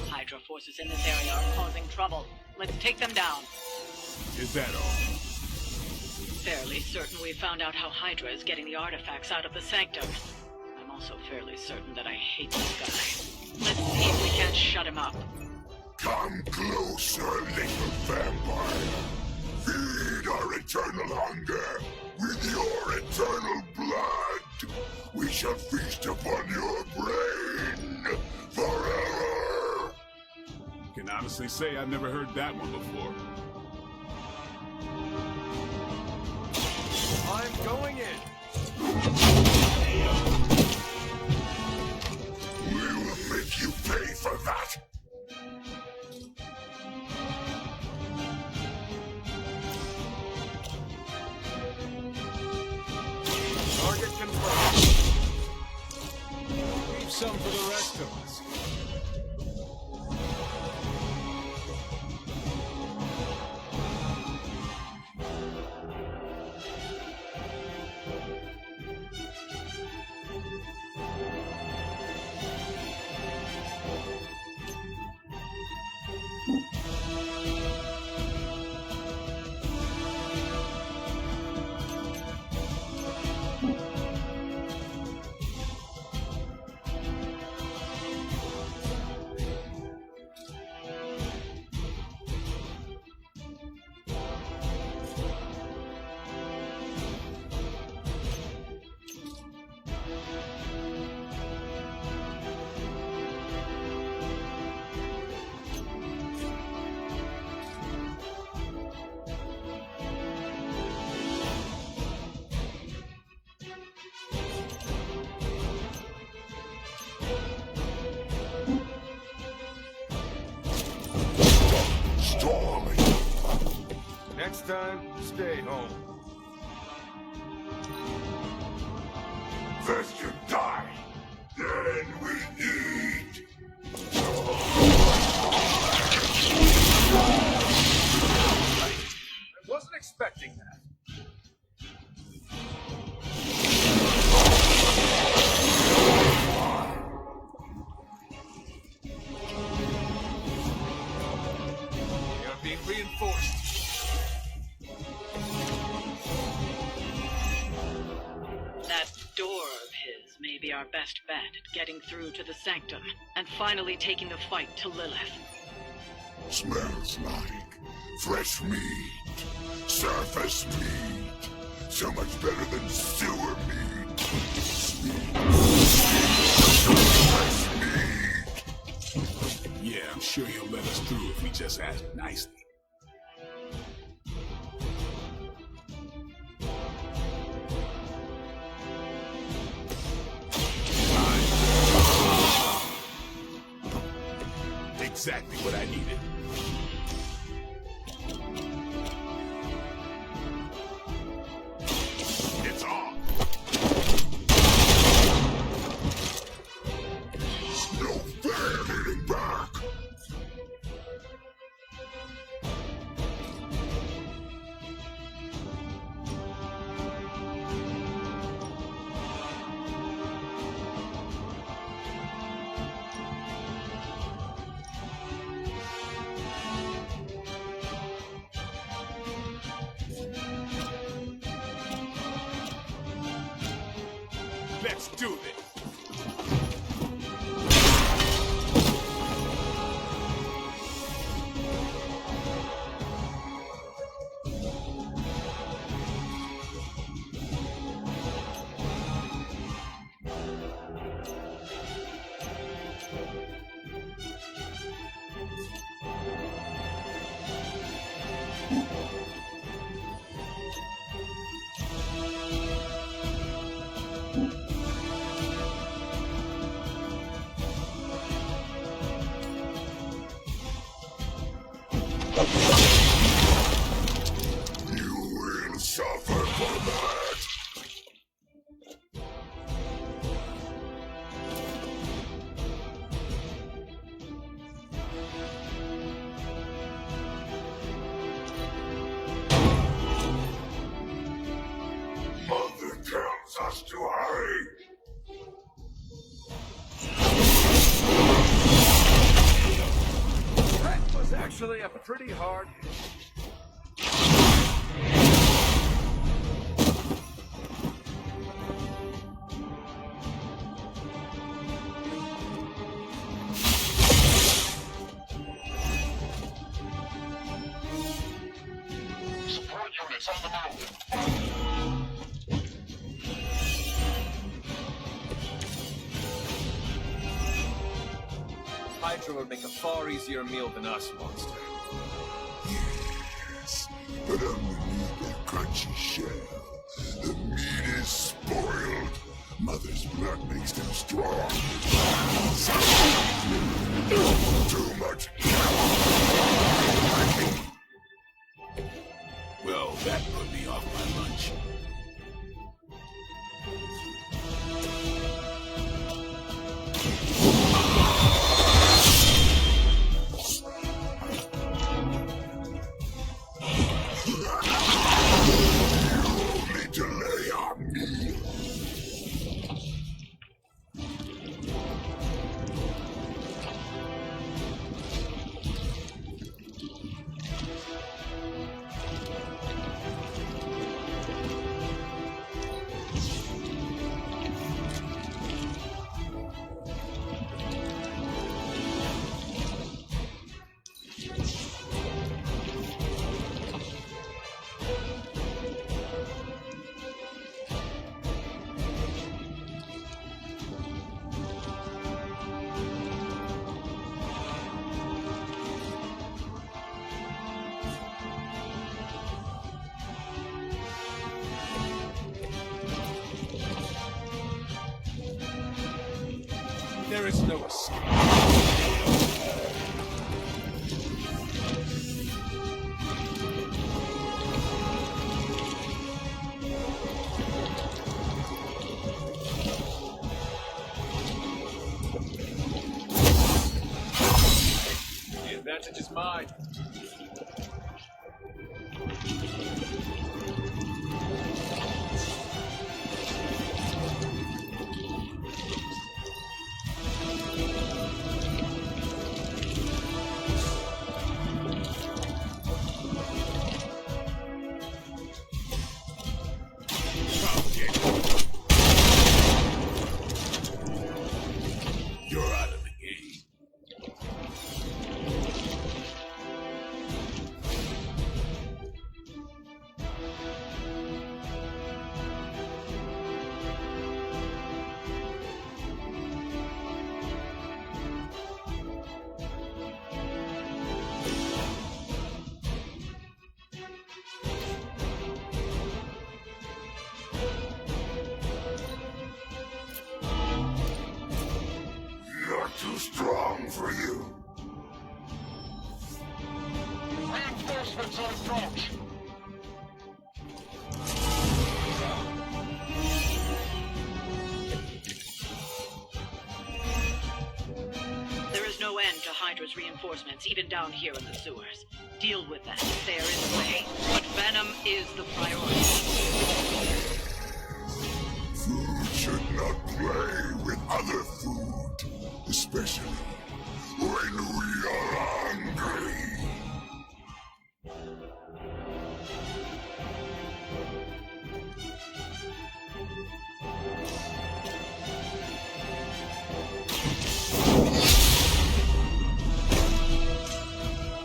Hydra forces in this area are causing trouble. Let's take them down. Is that all? Fairly certain we found out how Hydra is getting the artifacts out of the Sanctum. I'm also fairly certain that I hate this guy. Let's see if we can't shut him up. Come closer, little vampire. Feed our eternal hunger with your eternal blood. We shall feast upon your brain forever. Can honestly say I've never heard that one before. I'm going in. We will make you pay for that. Target confirmed. Leave some for the rest of us. Next time, stay home. First you die, then we eat. I wasn't expecting that. We are being reinforced. best bet at getting through to the Sanctum and finally taking the fight to Lilith. Smells like fresh meat, surface meat, so much better than sewer meat. Fresh meat. Yeah, I'm sure he'll let us through if we just ask nicely. Exactly what I needed. It's on. No fair hitting back. Let's do this. You will suffer for that. Mother tells us to hurry. That was actually a pretty hard. Support units on the move. Hydra would make a far easier meal than us, monster. Yes, but underneath that crunchy shell, the meat is spoiled. Mother's blood makes them strong. Too much. Well, that put me off my lunch. Only delay our meal. There is no escape. The advantage is mine. strong for you. Reinforcements on approach. There is no end to Hydra's reinforcements, even down here in the sewers. Deal with them if they are in the way, but Venom is the priority. Food should not play with other food, especially when we are hungry.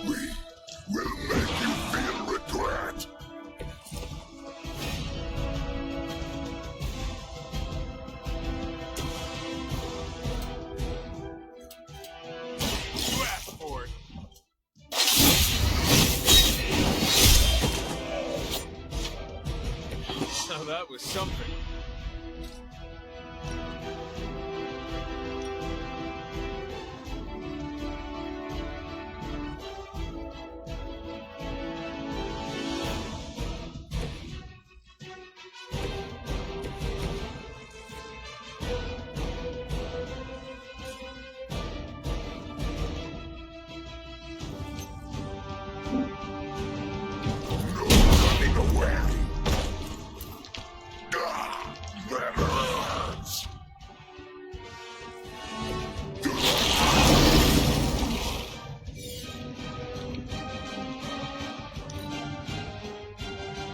We will make you feel regret. You asked for it. Now that was something. No running away. That hurts.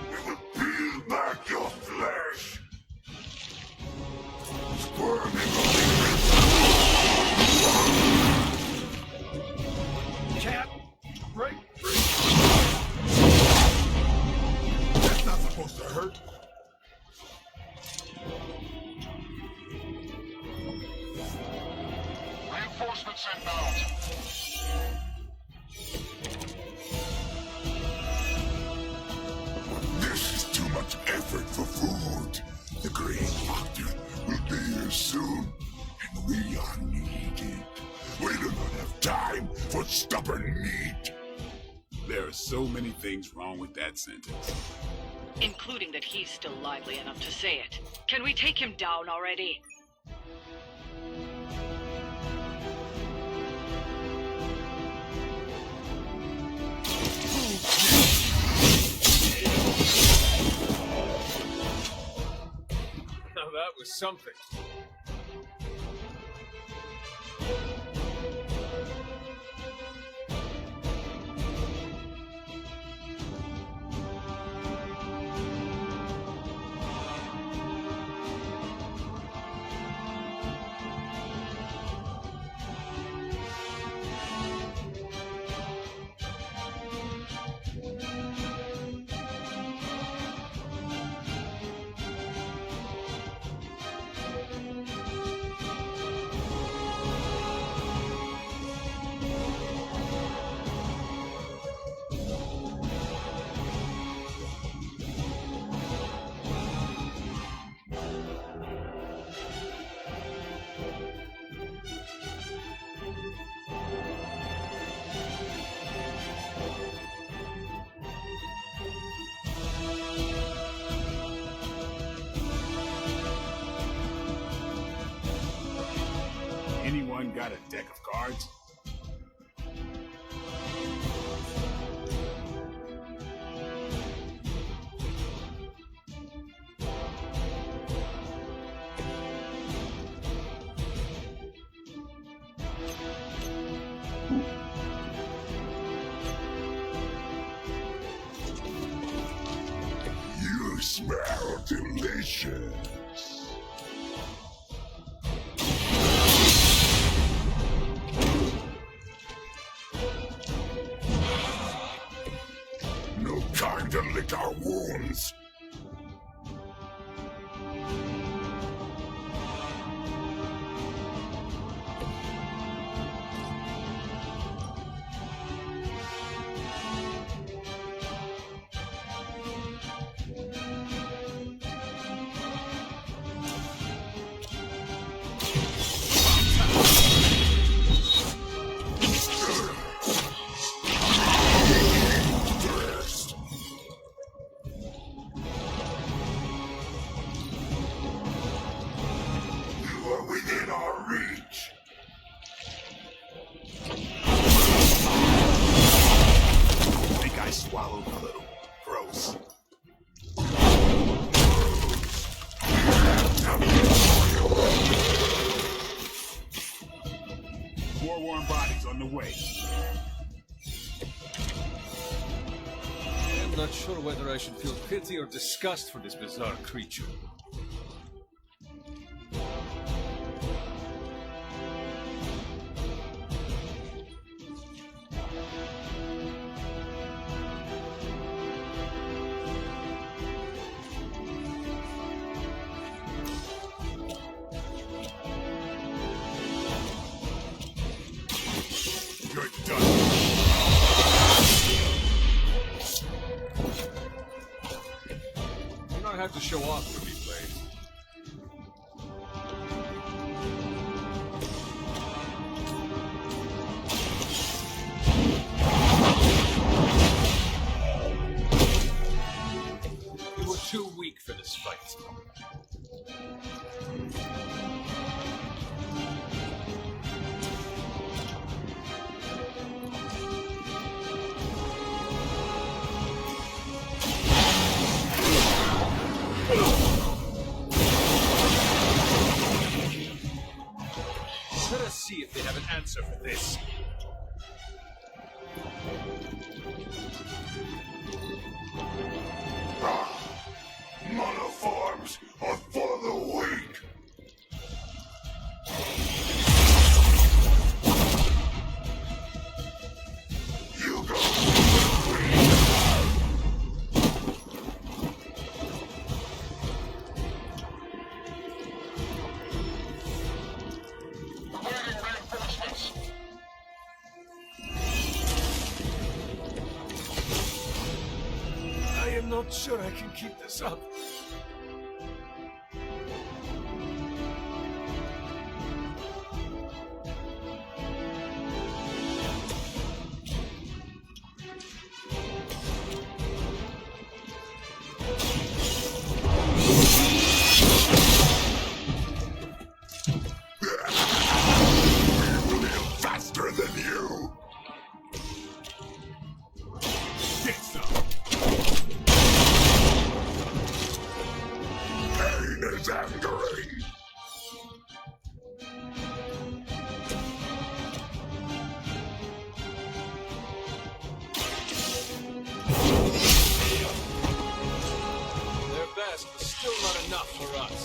We will peel back your flesh. Squirming Cap, break free. That's not supposed to hurt. Reinforcements inbound. This is too much effort for food. The Green Doctor will be here soon, and we are needed. We do not have time for stubborn meat. There are so many things wrong with that sentence. Including that he's still lively enough to say it. Can we take him down already? Now that was something. Anyone got a deck of cards? You smell delicious. No time to lick our wounds. swallowed a little. Gross. More warm bodies on the way. I'm not sure whether I should feel pity or disgust for this bizarre creature. You're done. You don't have to show off for me, Blade. You were too weak for this fight. Let us see if they have an answer for this. Monoforms are for the weak. You go. Awaiting reinforcements. I am not sure I can keep this up. Faster than you. Get some. Pain is angering. Their best was still not enough for us.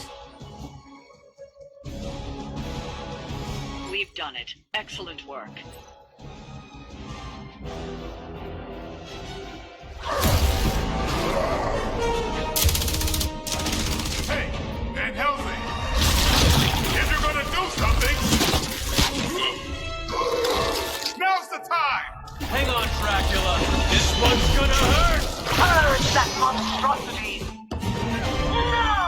We've done it. Excellent work. Hey, Van Helsing! If you're gonna do something, now's the time! Hang on, Dracula. This one's gonna hurt! Purge that monstrosity! No!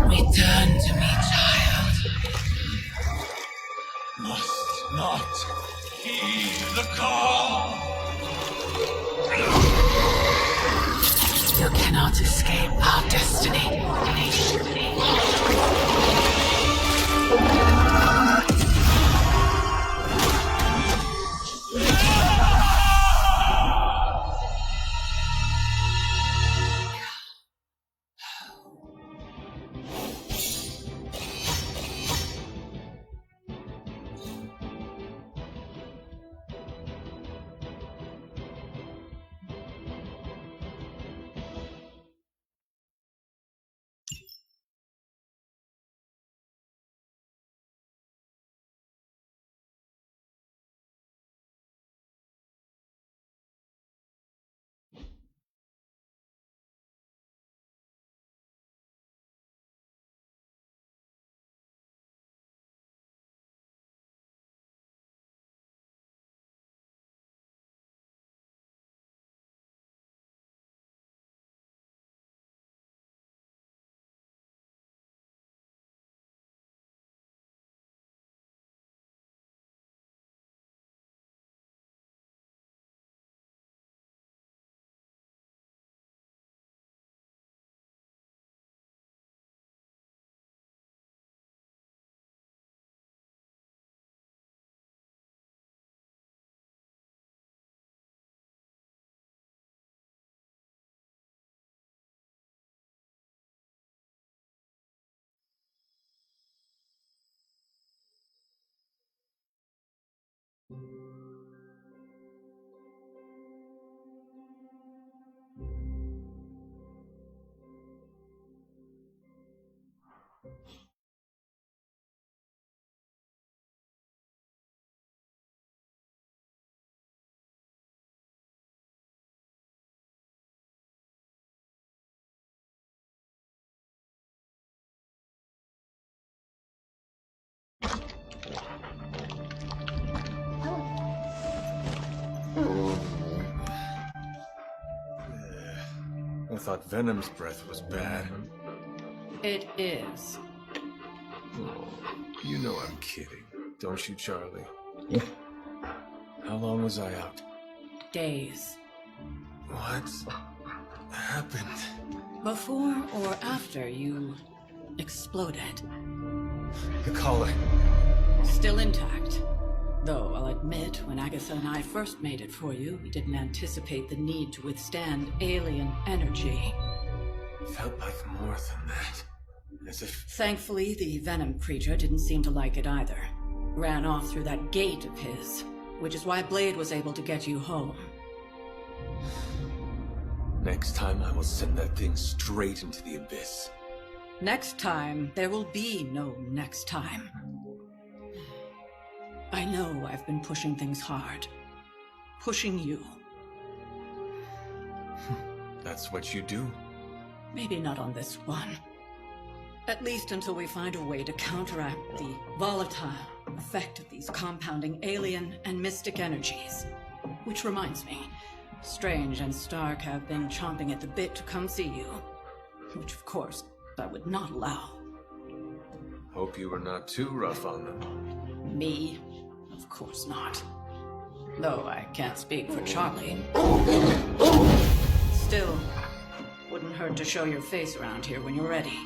Return to me, child. Must not heed the call. You cannot escape our destiny. thought Venom's breath was bad. It is. Oh, you know I'm kidding. Don't you, Charlie? How long was I out? Days. What happened? Before or after you exploded. The collar. Still intact. Though I'll admit, when Agatha and I first made it for you, we didn't anticipate the need to withstand alien energy. Felt like more than that. As if... Thankfully, the Venom creature didn't seem to like it either. Ran off through that gate of his, which is why Blade was able to get you home. Next time I will send that thing straight into the abyss. Next time, there will be no next time. I know I've been pushing things hard. Pushing you. That's what you do? Maybe not on this one. At least until we find a way to counteract the volatile effect of these compounding alien and mystic energies. Which reminds me, Strange and Stark have been chomping at the bit to come see you. Which, of course, I would not allow. Hope you were not too rough on them. Me? Of course not. Though I can't speak for Charlie. Still, wouldn't hurt to show your face around here when you're ready.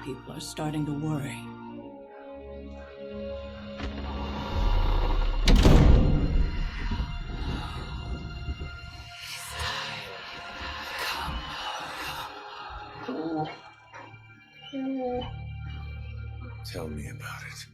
People are starting to worry. Tell me about it.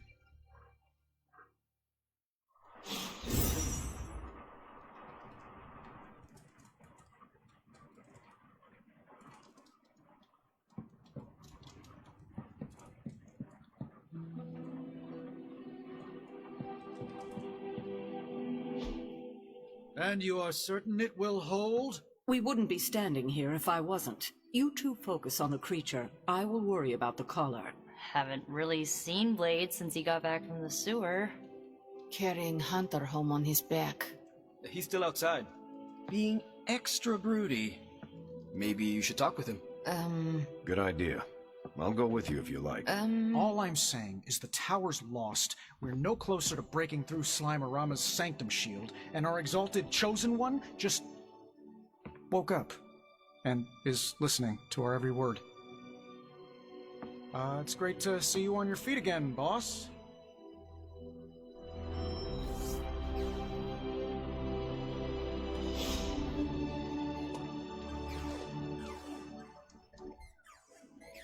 And you are certain it will hold? We wouldn't be standing here if I wasn't. You two focus on the creature. I will worry about the collar. Haven't really seen Blade since he got back from the sewer. Carrying Hunter home on his back. He's still outside. Being extra broody. Maybe you should talk with him. Good idea. I'll go with you if you like. All I'm saying is the tower's lost. We're no closer to breaking through Slimerama's sanctum shield, and our exalted chosen one just woke up and is listening to our every word. It's great to see you on your feet again, boss.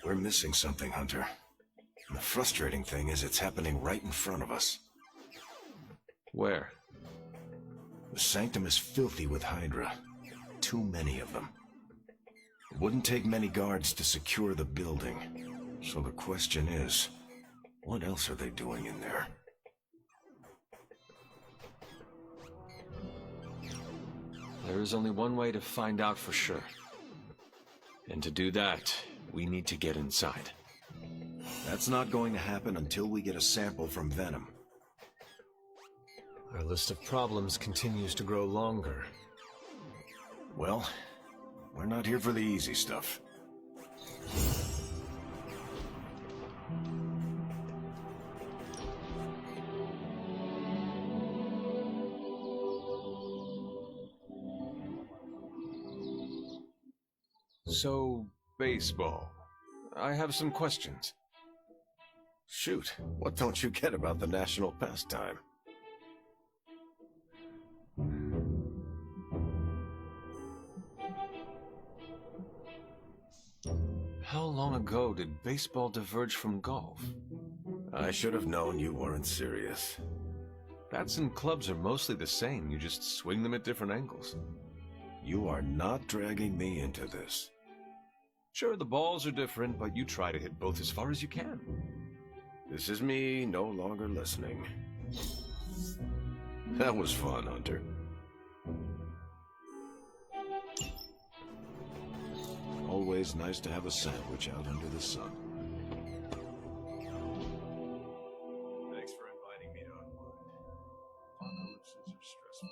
We're missing something, Hunter. And the frustrating thing is it's happening right in front of us. Where? The sanctum is filthy with Hydra. Too many of them. It wouldn't take many guards to secure the building. So the question is, what else are they doing in there? There is only one way to find out for sure. And to do that, we need to get inside. That's not going to happen until we get a sample from Venom. Our list of problems continues to grow longer. Well, we're not here for the easy stuff. So, baseball. I have some questions. Shoot, what don't you get about the national pastime? How long ago did baseball diverge from golf? I should have known you weren't serious. Bats and clubs are mostly the same, you just swing them at different angles. You are not dragging me into this. Sure, the balls are different, but you try to hit both as far as you can. This is me no longer listening. That was fun, Hunter. Always nice to have a sandwich out under the sun. Thanks for inviting me to unwind. Apocalypses are stressful.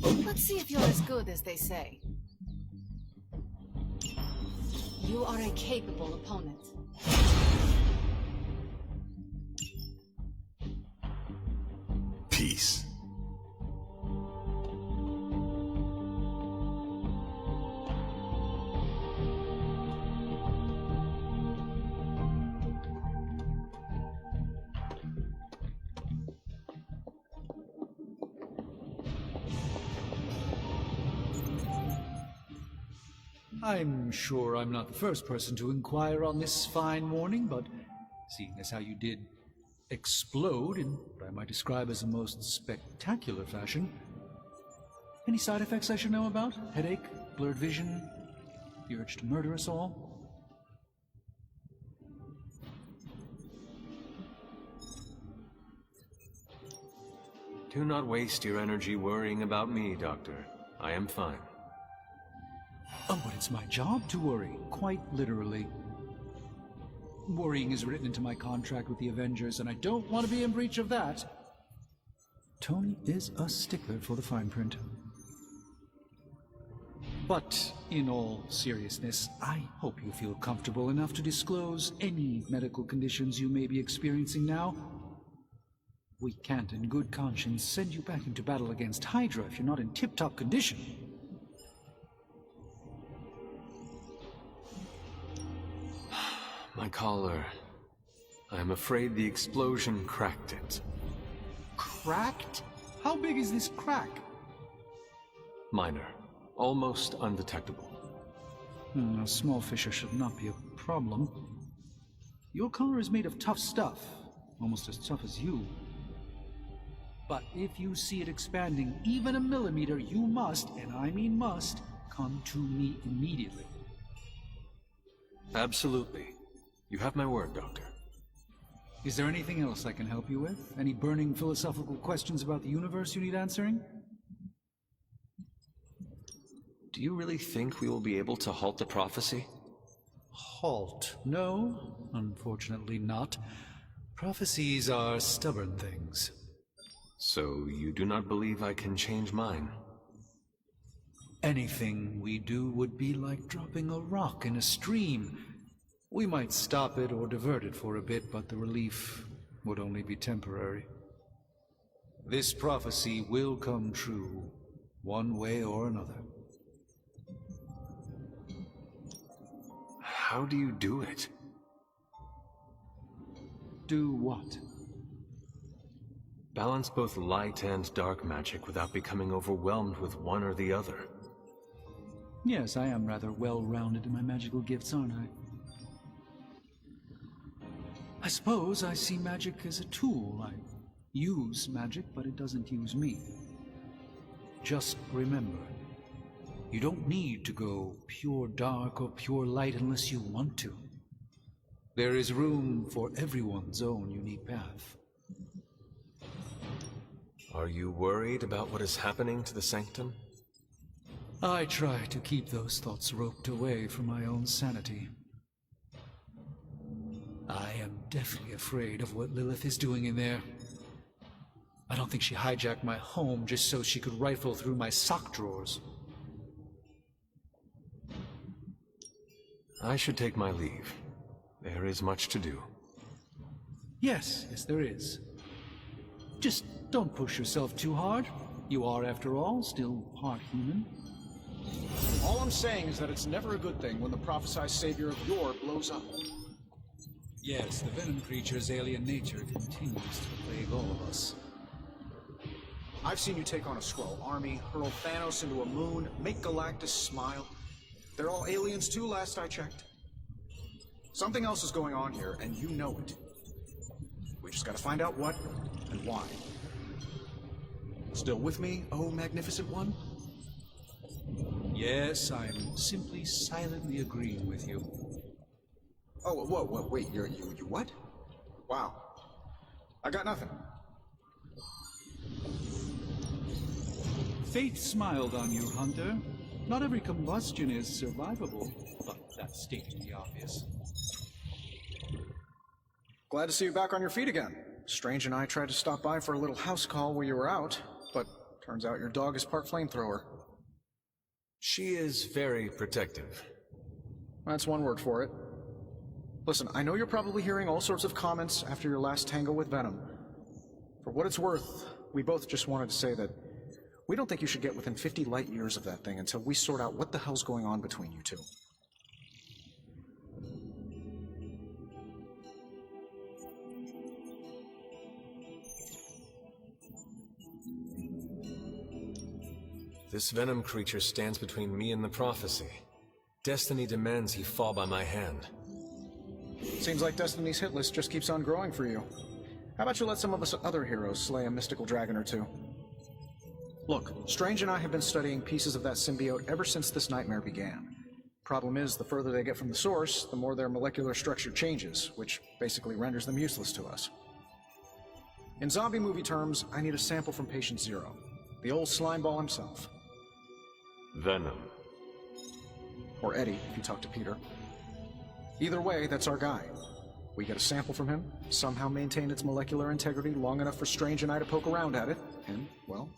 Let's see if you're as good as they say. You are a capable opponent. Peace. I'm sure I'm not the first person to inquire on this fine morning, but seeing as how you did explode in what I might describe as a most spectacular fashion, any side effects I should know about? Headache? Blurred vision? The urge to murder us all? Do not waste your energy worrying about me, Doctor. I am fine. Oh, but it's my job to worry, quite literally. Worrying is written into my contract with the Avengers, and I don't want to be in breach of that. Tony is a stickler for the fine print. But, in all seriousness, I hope you feel comfortable enough to disclose any medical conditions you may be experiencing now. We can't, in good conscience, send you back into battle against Hydra if you're not in tip-top condition. My collar. I am afraid the explosion cracked it. Cracked? How big is this crack? Minor. Almost undetectable. A small fissure should not be a problem. Your collar is made of tough stuff, almost as tough as you. But if you see it expanding even a millimeter, you must, and I mean must, come to me immediately. Absolutely. You have my word, Doctor. Is there anything else I can help you with? Any burning philosophical questions about the universe you need answering? Do you really think we will be able to halt the prophecy? Halt? No, unfortunately not. Prophecies are stubborn things. So you do not believe I can change mine? Anything we do would be like dropping a rock in a stream. We might stop it or divert it for a bit, but the relief would only be temporary. This prophecy will come true, one way or another. How do you do it? Do what? Balance both light and dark magic without becoming overwhelmed with one or the other. Yes, I am rather well-rounded in my magical gifts, aren't I? I suppose I see magic as a tool. I use magic, but it doesn't use me. Just remember, you don't need to go pure dark or pure light unless you want to. There is room for everyone's own unique path. Are you worried about what is happening to the Sanctum? I try to keep those thoughts roped away from my own sanity. I am deathly afraid of what Lilith is doing in there. I don't think she hijacked my home just so she could rifle through my sock drawers. I should take my leave. There is much to do. Yes, there is. Just don't push yourself too hard. You are, after all, still part human. All I'm saying is that it's never a good thing when the prophesied savior of yore blows up. Yes, the venom creature's alien nature continues to plague all of us. I've seen you take on a Skrull army, hurl Thanos into a moon, make Galactus smile. They're all aliens too, last I checked. Something else is going on here, and you know it. We just gotta find out what and why. Still with me, oh magnificent one? Yes, I'm simply silently agreeing with you. Oh, whoa, wait, you what? Wow. I got nothing. Fate smiled on you, Hunter. Not every combustion is survivable, but that's stating the obvious. Glad to see you back on your feet again. Strange and I tried to stop by for a little house call while you were out, but Turns out your dog is part flamethrower. She is very protective. That's one word for it. Listen, I know you're probably hearing all sorts of comments after your last tango with Venom. For what it's worth, we both just wanted to say that we don't think you should get within 50 light years of that thing until we sort out what the hell's going on between you two. This Venom creature stands between me and the prophecy. Destiny demands he fall by my hand. Seems like Destiny's hit list just keeps on growing for you. How about you let some of us other heroes slay a mystical dragon or two? Look, Strange and I have been studying pieces of that symbiote ever since this nightmare began. Problem is, the further they get from the source, the more their molecular structure changes, which basically renders them useless to us. In zombie movie terms, I need a sample from Patient Zero, the old slimeball himself. Venom. Or Eddie, if you talk to Peter. Either way, that's our guy. We get a sample from him, somehow maintain its molecular integrity long enough for Strange and I to poke around at it, and, well,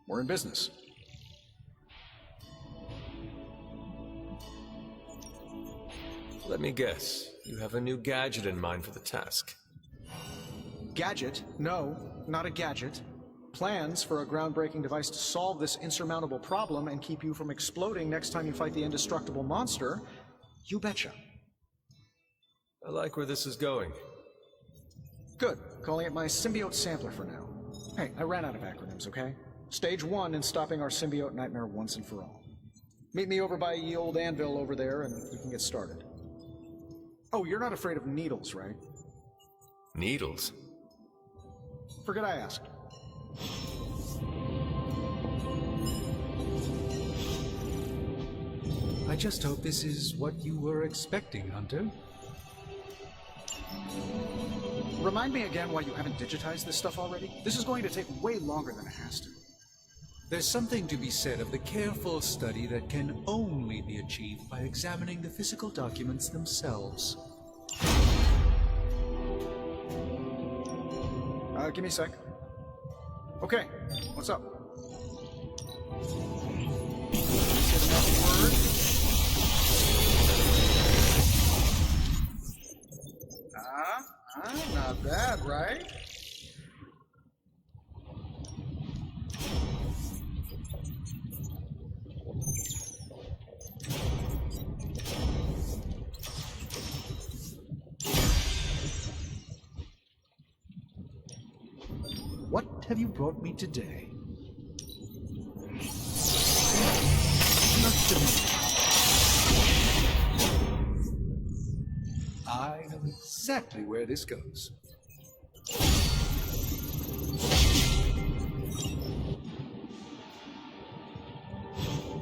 we're in business. Let me guess, you have a new gadget in mind for the task. Gadget? No, not a gadget. Plans for a groundbreaking device to solve this insurmountable problem and keep you from exploding next time you fight the indestructible monster? You betcha. I like where this is going. Good. Calling it my symbiote sampler for now. Hey, I ran out of acronyms, okay? Stage 1 in stopping our symbiote nightmare once and for all. Meet me over by ye old anvil over there and we can get started. Oh, you're not afraid of needles, right? Needles? Forget I asked. I just hope this is what you were expecting, Hunter. Remind me again why you haven't digitized this stuff already? This is going to take way longer than it has to. There's something to be said of the careful study that can only be achieved by examining the physical documents themselves. Give me a sec. Okay, what's up? Not bad, right? What have you brought me today? Not to me. I know exactly where this goes.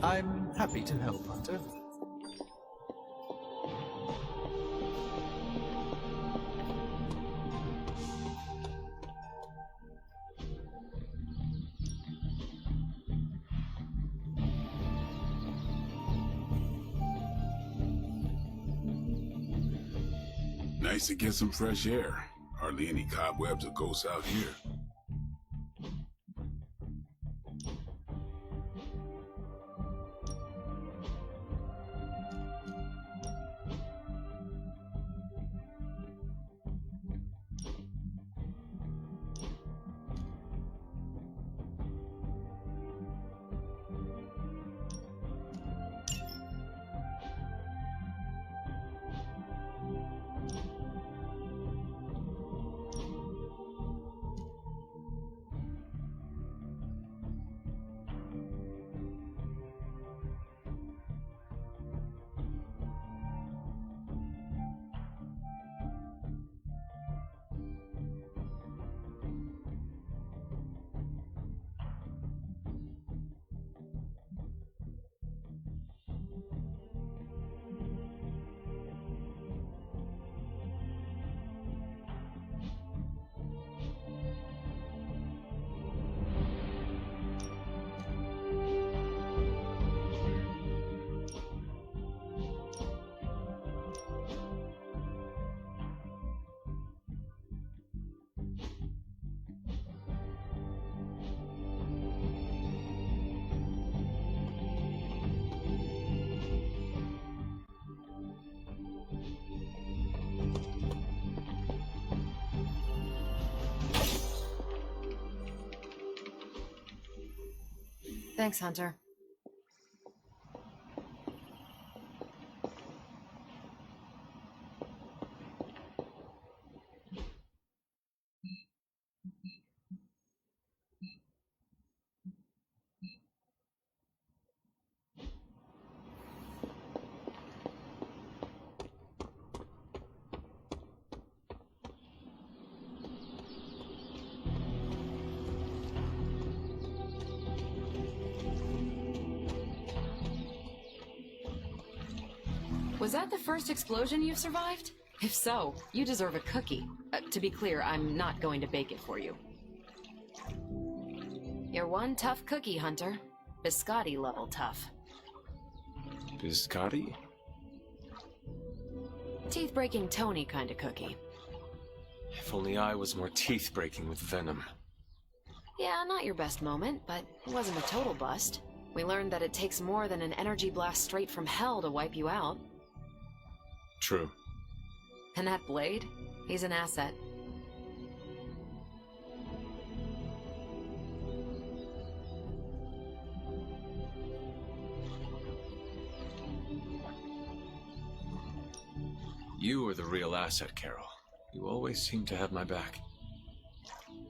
I'm happy to help, Hunter. Nice to get some fresh air. Hardly any cobwebs or ghosts out here. Thanks, Hunter. Was that the first explosion you've survived? If so, you deserve a cookie. To be clear, I'm not going to bake it for you. You're one tough cookie, Hunter. Biscotti level tough. Biscotti? Teeth-breaking Tony kind of cookie. If only I was more teeth-breaking with venom. Yeah, not your best moment, but it wasn't a total bust. We learned that it takes more than an energy blast straight from hell to wipe you out. True. And that blade? He's an asset. You are the real asset, Carol. You always seem to have my back.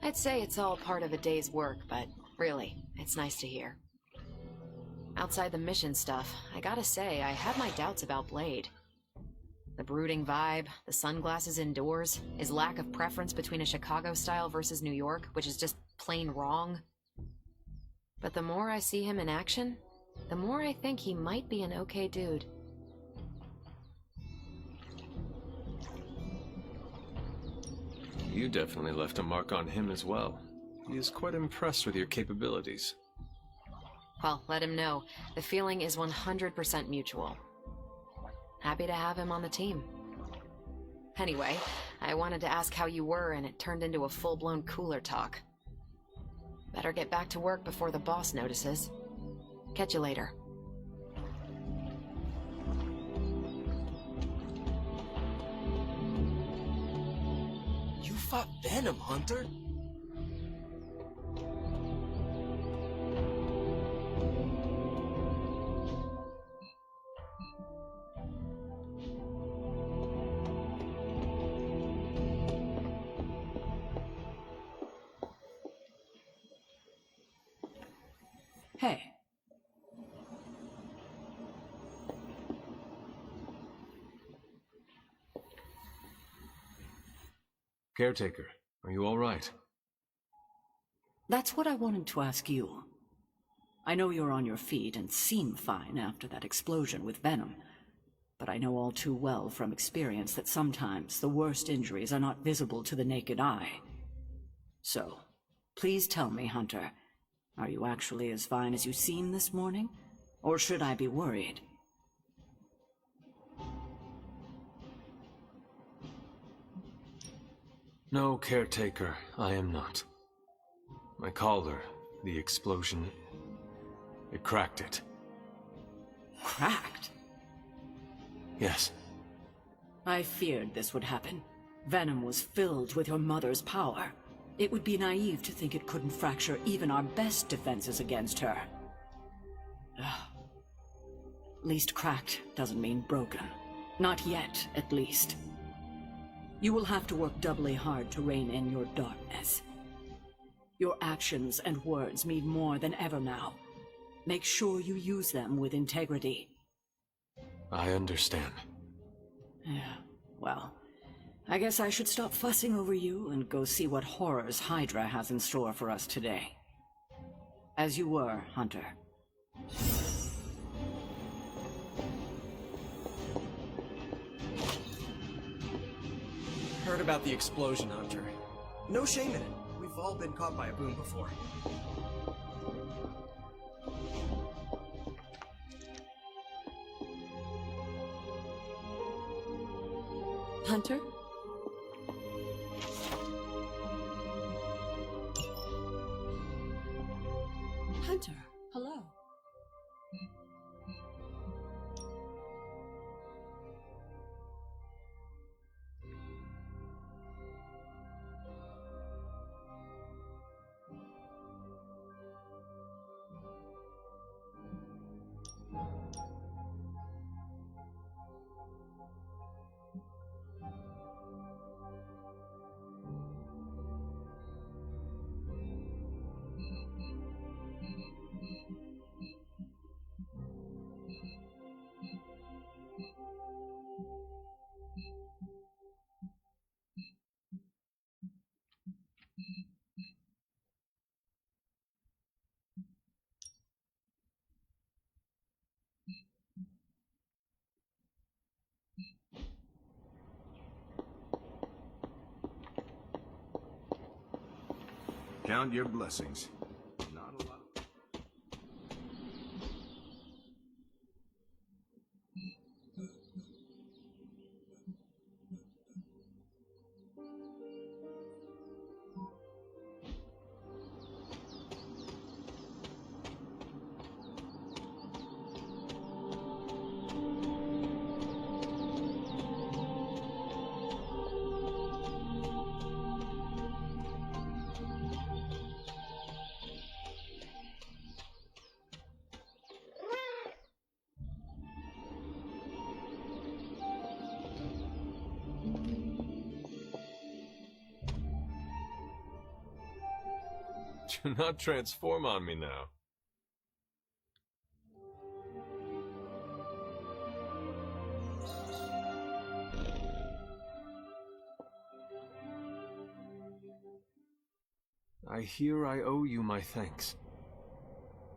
I'd say it's all part of a day's work, but really, it's nice to hear. Outside the mission stuff, I gotta say, I had my doubts about Blade. The brooding vibe, the sunglasses indoors, his lack of preference between a Chicago style versus New York, which is just plain wrong. But the more I see him in action, the more I think he might be an okay dude. You definitely left a mark on him as well. He is quite impressed with your capabilities. Well, let him know. The feeling is 100% mutual. Happy to have him on the team. Anyway, I wanted to ask how you were, and it turned into a full-blown cooler talk. Better get back to work before the boss notices. Catch you later. You fought Venom, Hunter? Hey. Caretaker, are you all right? That's what I wanted to ask you. I know you're on your feet and seem fine after that explosion with Venom, but I know all too well from experience that sometimes the worst injuries are not visible to the naked eye. So, please tell me, Hunter, are you actually as fine as you seem this morning? Or should I be worried? No, Caretaker, I am not. My collar, the explosion, it cracked it. Cracked? Yes. I feared this would happen. Venom was filled with your mother's power. It would be naive to think it couldn't fracture even our best defenses against her. At least cracked doesn't mean broken. Not yet, at least. You will have to work doubly hard to rein in your darkness. Your actions and words mean more than ever now. Make sure you use them with integrity. I understand. Yeah, well, I guess I should stop fussing over you and go see what horrors Hydra has in store for us today. As you were, Hunter. Heard about the explosion, Hunter. No shame in it. We've all been caught by a boom before. Hunter? Hunter, hello. Count your blessings. Not a lot. Do not transform on me now. I hear I owe you my thanks.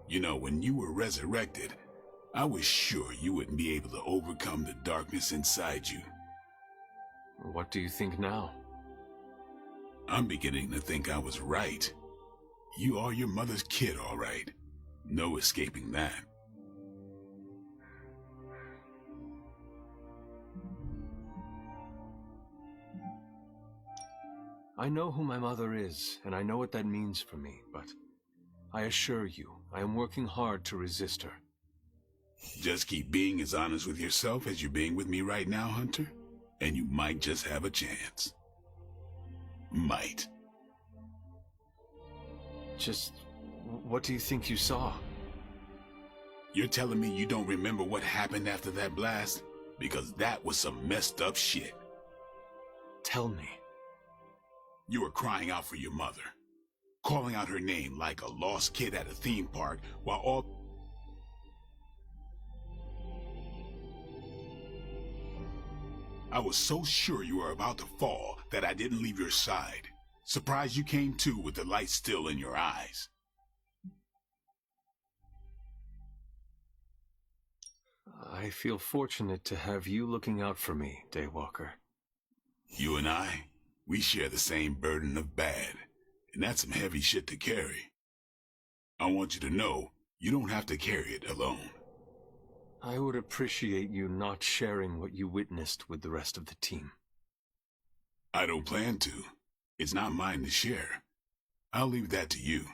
You know, when you were resurrected, I was sure you wouldn't be able to overcome the darkness inside you. What do you think now? I'm beginning to think I was right. You are your mother's kid, all right. No escaping that. I know who my mother is, and I know what that means for me, but I assure you, I am working hard to resist her. Just keep being as honest with yourself as you're being with me right now, Hunter, and you might just have a chance. Might. Just, what do you think you saw? You're telling me you don't remember what happened after that blast? Because that was some messed up shit. Tell me. You were crying out for your mother, calling out her name like a lost kid at a theme park, while all... I was so sure you were about to fall that I didn't leave your side. Surprised you came to with the light still in your eyes. I feel fortunate to have you looking out for me, Daywalker. You and I, we share the same burden of bad, and that's some heavy shit to carry. I want you to know, you don't have to carry it alone. I would appreciate you not sharing what you witnessed with the rest of the team. I don't plan to. It's not mine to share. I'll leave that to you.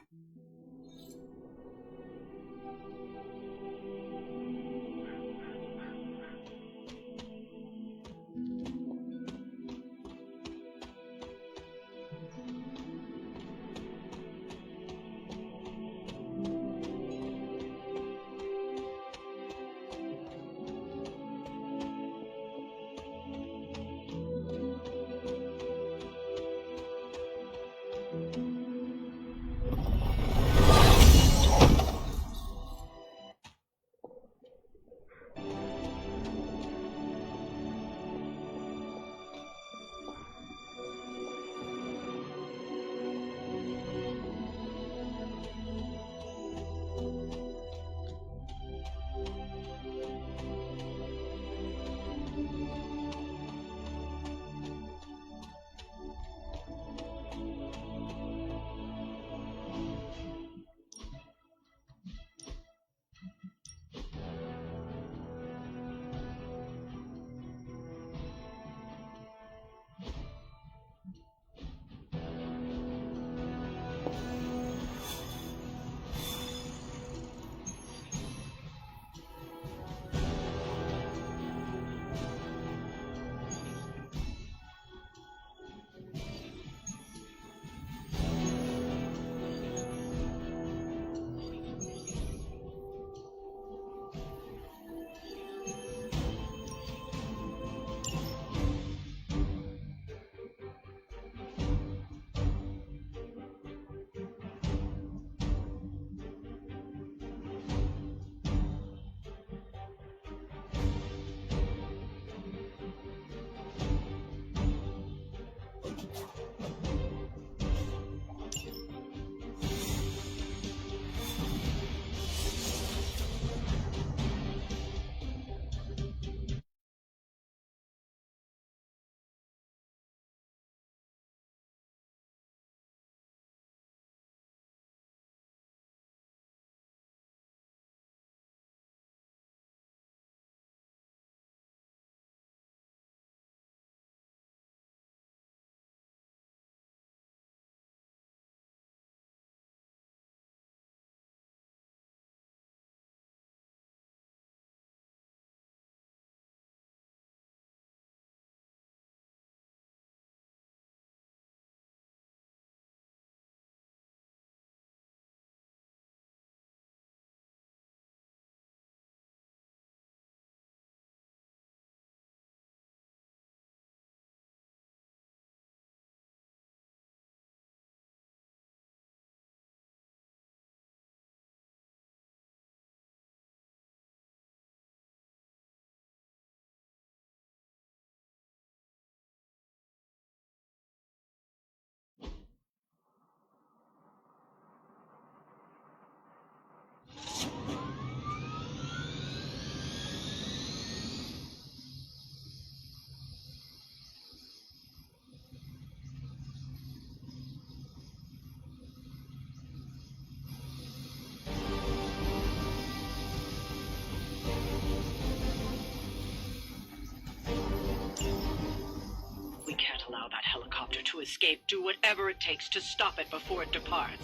helicopter to escape, do whatever it takes to stop it before it departs.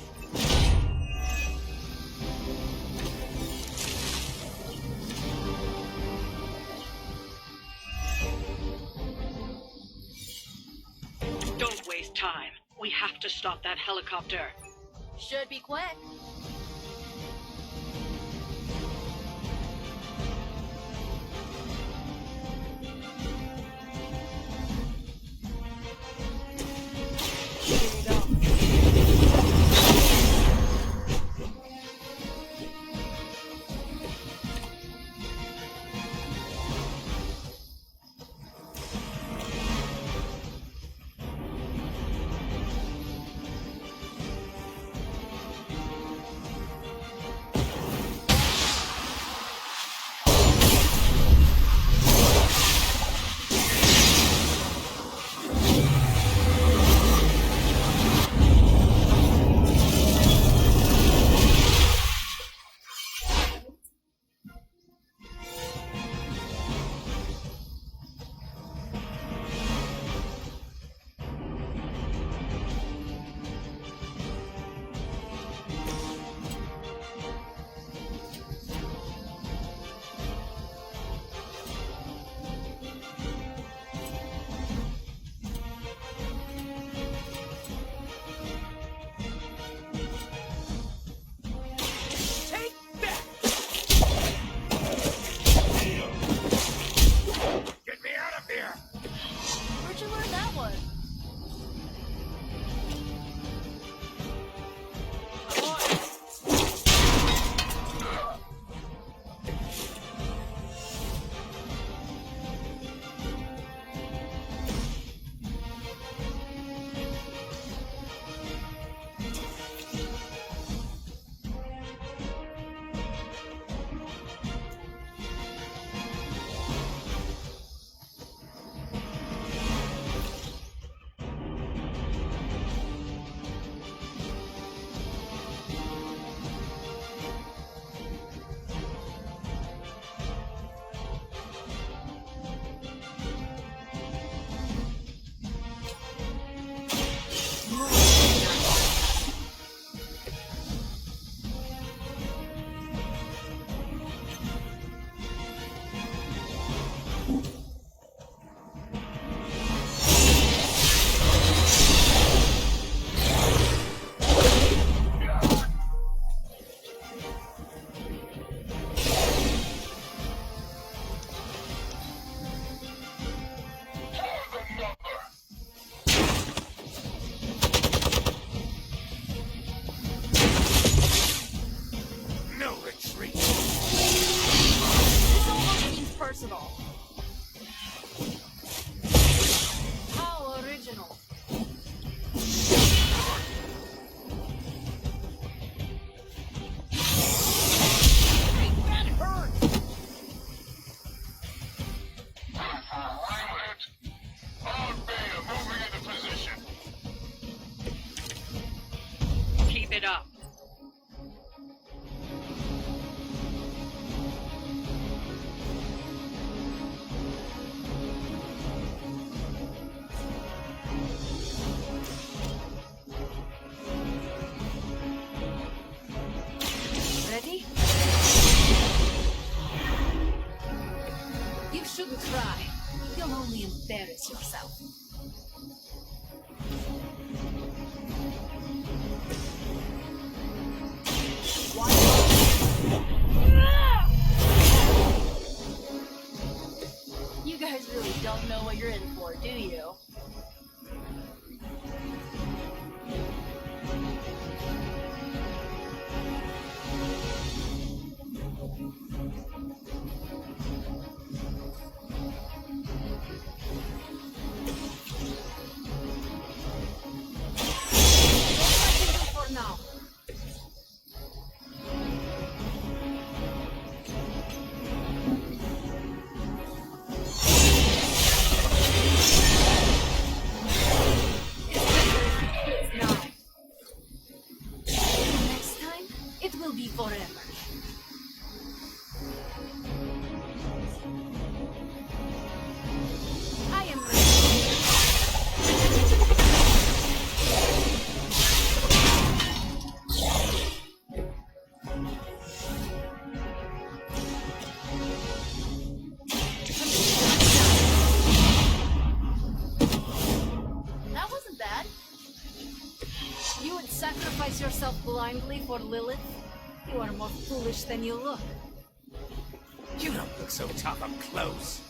Don't waste time. We have to stop that helicopter. Should be quick. Where'd you learn that one? Personal. How original. That hurts. Moving into position. Keep it up. Ready? You shouldn't cry. You'll only embarrass yourself. You guys really don't know what you're in for, do you? For now. sacrifice yourself blindly for Lilith? You are more foolish than you look. You don't look so tough up close.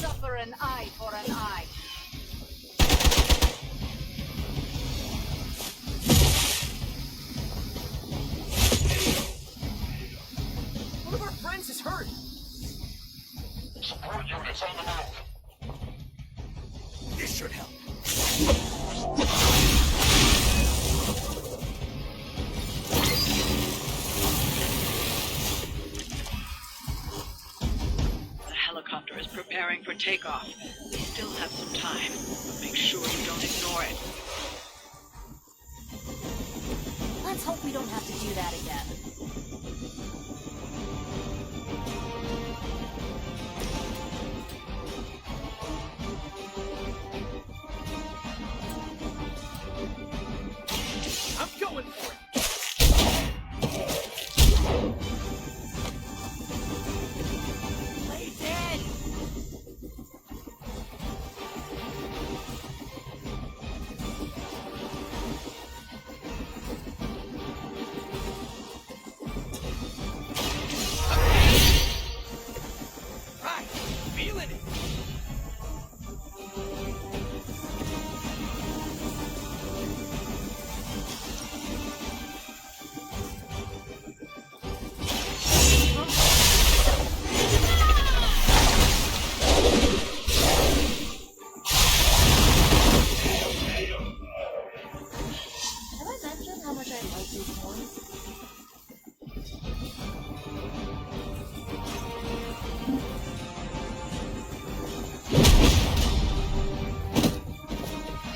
Suffer an eye for an eye. One of our friends is hurt. Support units on the move. This should help. The helicopter is preparing for takeoff. We still have some time, but make sure you don't ignore it. Let's hope we don't have to do that again. I'm going for it. Play dead! Right, feeling it. Have I mentioned how much I like these horns?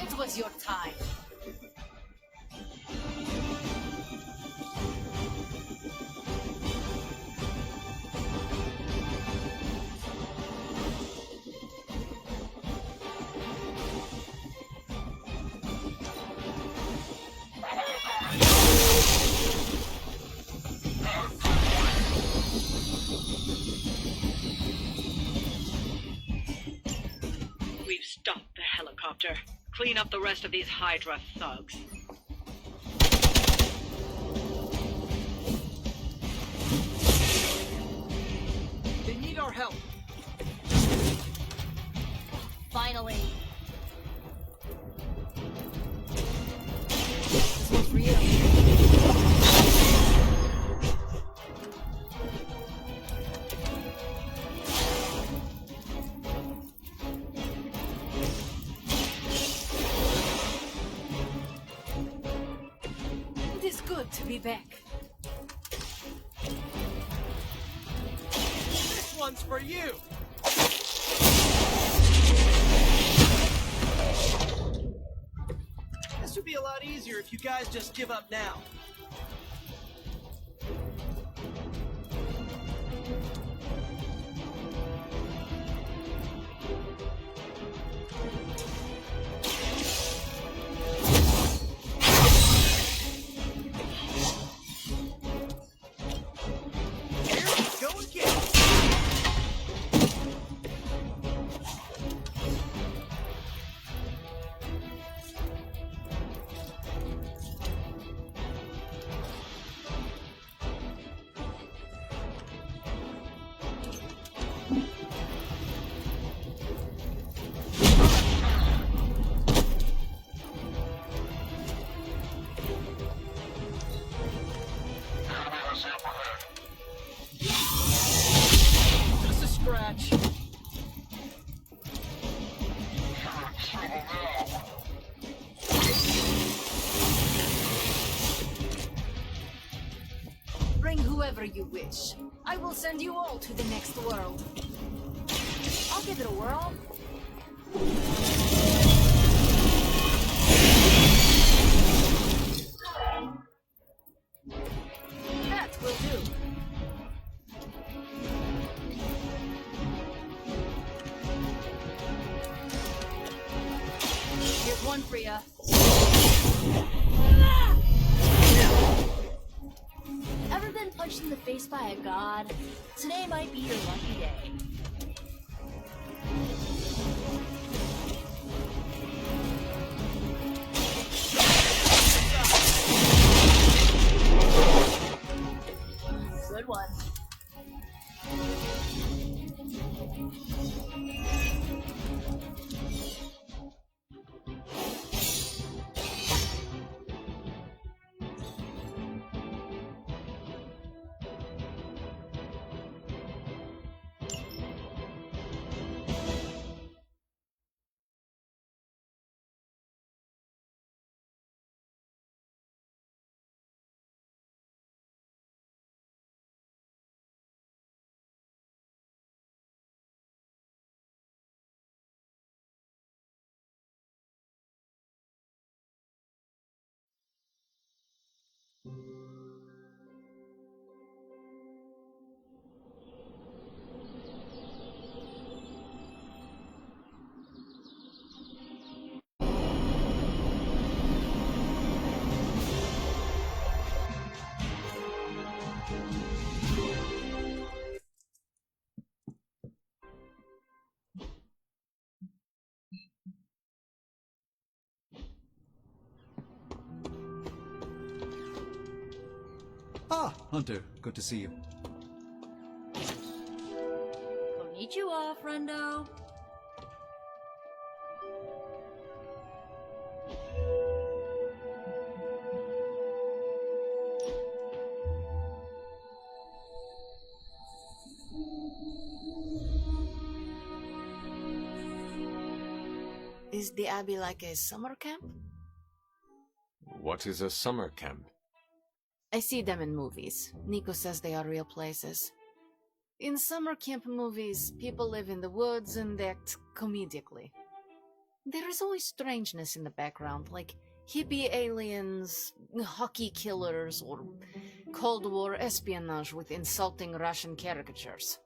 It was your time. We've stopped the helicopter. Clean up the rest of these Hydra thugs. They need our help. Finally. This one's for you. It is good to be back. This one's for you. This would be a lot easier if you guys just give up now. Here we go again. Just a scratch. Bring whoever you wish. I will send you all to the next world. I'll give it a whirl. That will do. Here's one for ya. been punched in the face by a god, today might be your lucky day. Good one. Ah, Hunter, good to see you. Konnichiwa, friendo. Is the Abbey like a summer camp? What is a summer camp? I see them in movies. Nico says they are real places. In summer camp movies, people live in the woods and act comedically. There is always strangeness in the background, like hippie aliens, hockey killers, or Cold War espionage with insulting Russian caricatures.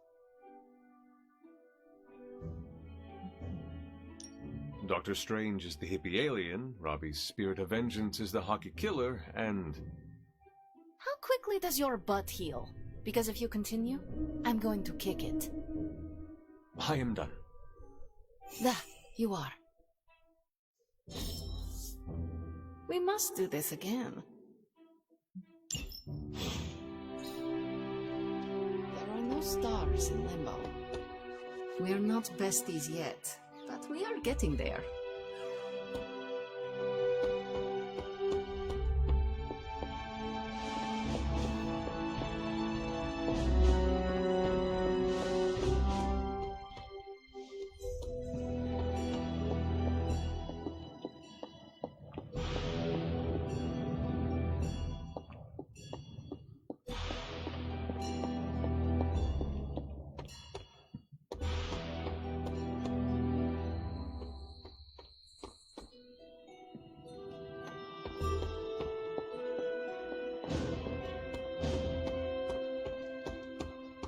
Doctor Strange is the hippie alien, Robbie's spirit of vengeance is the hockey killer, and... How quickly does your butt heal? Because if you continue, I'm going to kick it. I am done. There, you are. We must do this again. There are no stars in Limbo. We're not besties yet, but we are getting there.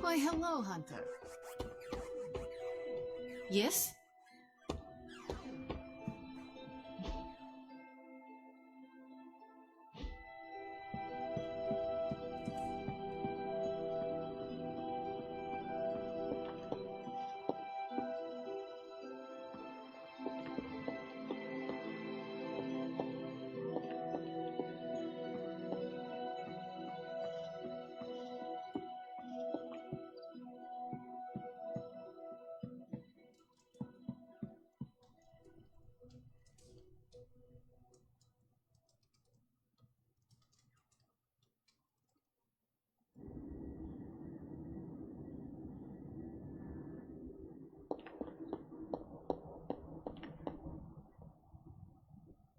Why, hello, Hunter. Yes?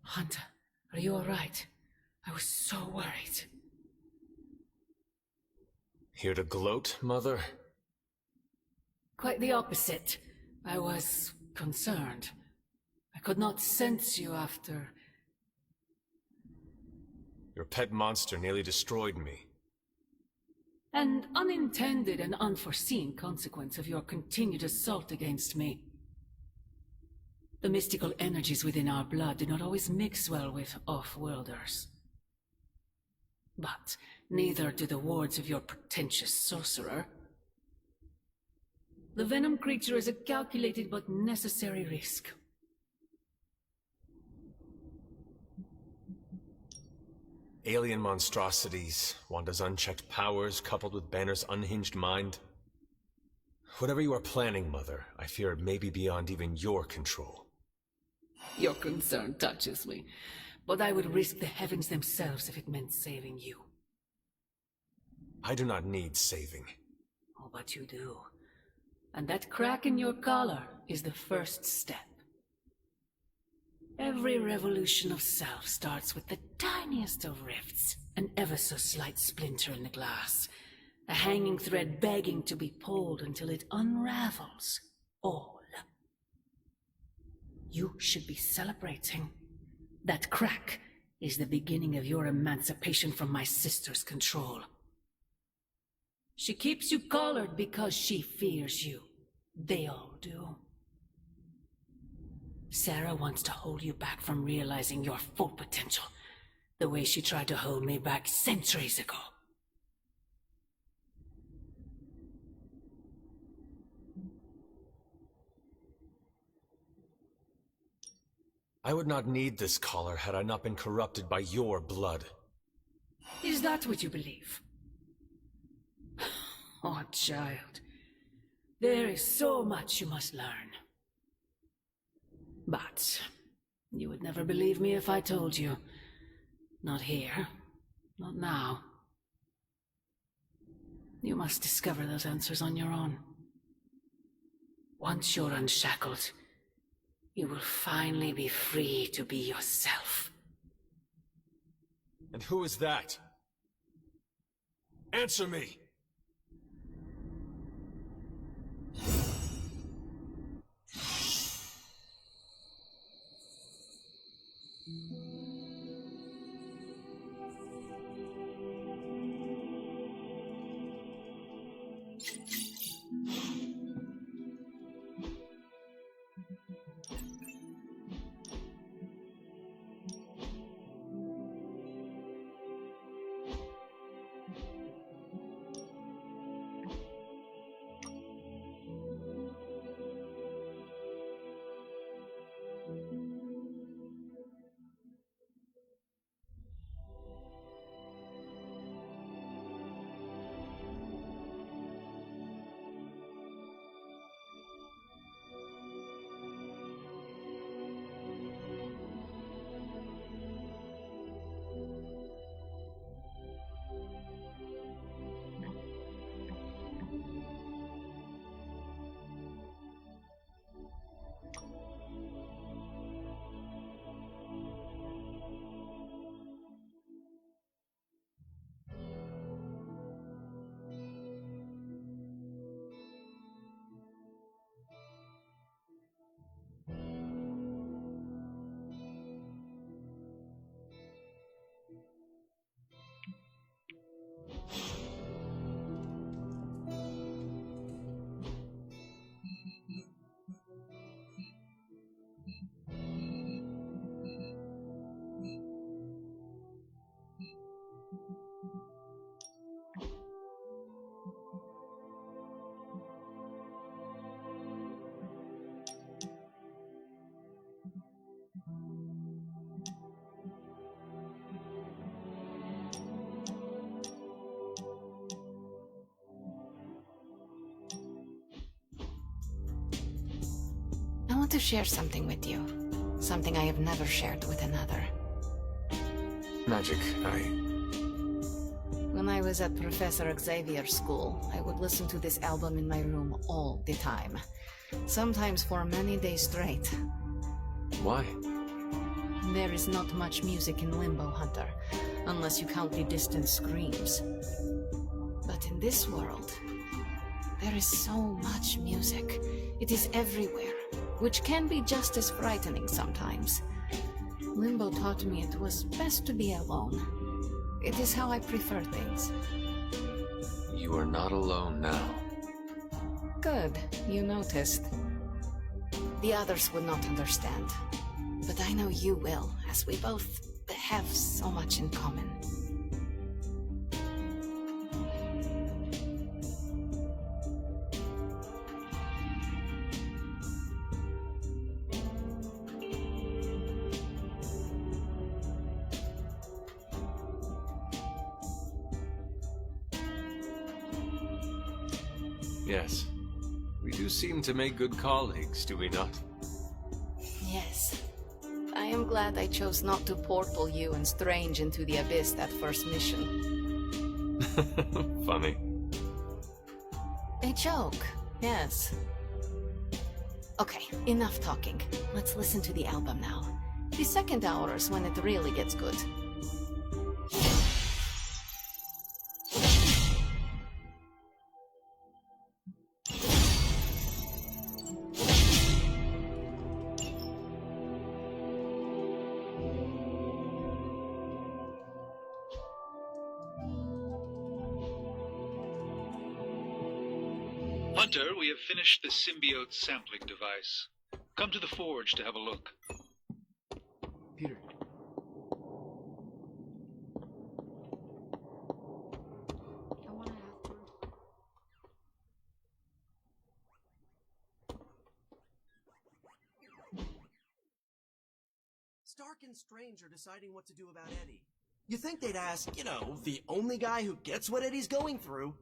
Hunter, are you alright? I was so worried. Here to gloat, Mother? Quite the opposite. I was concerned. I could not sense you after... Your pet monster nearly destroyed me. An unintended and unforeseen consequence of your continued assault against me. The mystical energies within our blood do not always mix well with off-worlders. But Neither do the wards of your pretentious sorcerer. The venom creature is a calculated but necessary risk. Alien monstrosities, Wanda's unchecked powers coupled with Banner's unhinged mind. Whatever you are planning, Mother, I fear it may be beyond even your control. Your concern touches me, but I would risk the heavens themselves if it meant saving you. I do not need saving. Oh, but you do. And that crack in your collar is the first step. Every revolution of self starts with the tiniest of rifts, an ever so slight splinter in the glass, a hanging thread begging to be pulled until it unravels all. You should be celebrating. That crack is the beginning of your emancipation from my sister's control. She keeps you collared because she fears you. They all do. Sarah wants to hold you back from realizing your full potential, the way she tried to hold me back centuries ago. I would not need this collar had I not been corrupted by your blood. Is that what you believe? Oh, child. There is so much you must learn. But you would never believe me if I told you. Not here. Not now. You must discover those answers on your own. Once you're unshackled, you will finally be free to be yourself. And who is that? Answer me! I want to share something with you. Something I have never shared with another. Magic, When I was at Professor Xavier's school, I would listen to this album in my room all the time. Sometimes for many days straight. Why? There is not much music in Limbo, Hunter, unless you count the distant screams. But in this world, there is so much music. It is everywhere, which can be just as frightening sometimes. Limbo taught me it was best to be alone. It is how I prefer things. You are not alone now. Good, you noticed. The others would not understand. But I know you will, as we both have so much in common. Yes. We do seem to make good colleagues, do we not? Yes. I am glad I chose not to portal you and Strange into the abyss that first mission. Funny. A joke, yes. Okay, enough talking. Let's listen to the album now. The second hour is when it really gets good. Hunter, we have finished the symbiote sampling device. Come to the forge to have a look. Peter. Stark and Strange are deciding what to do about Eddie. You think they'd ask, the only guy who gets what Eddie's going through.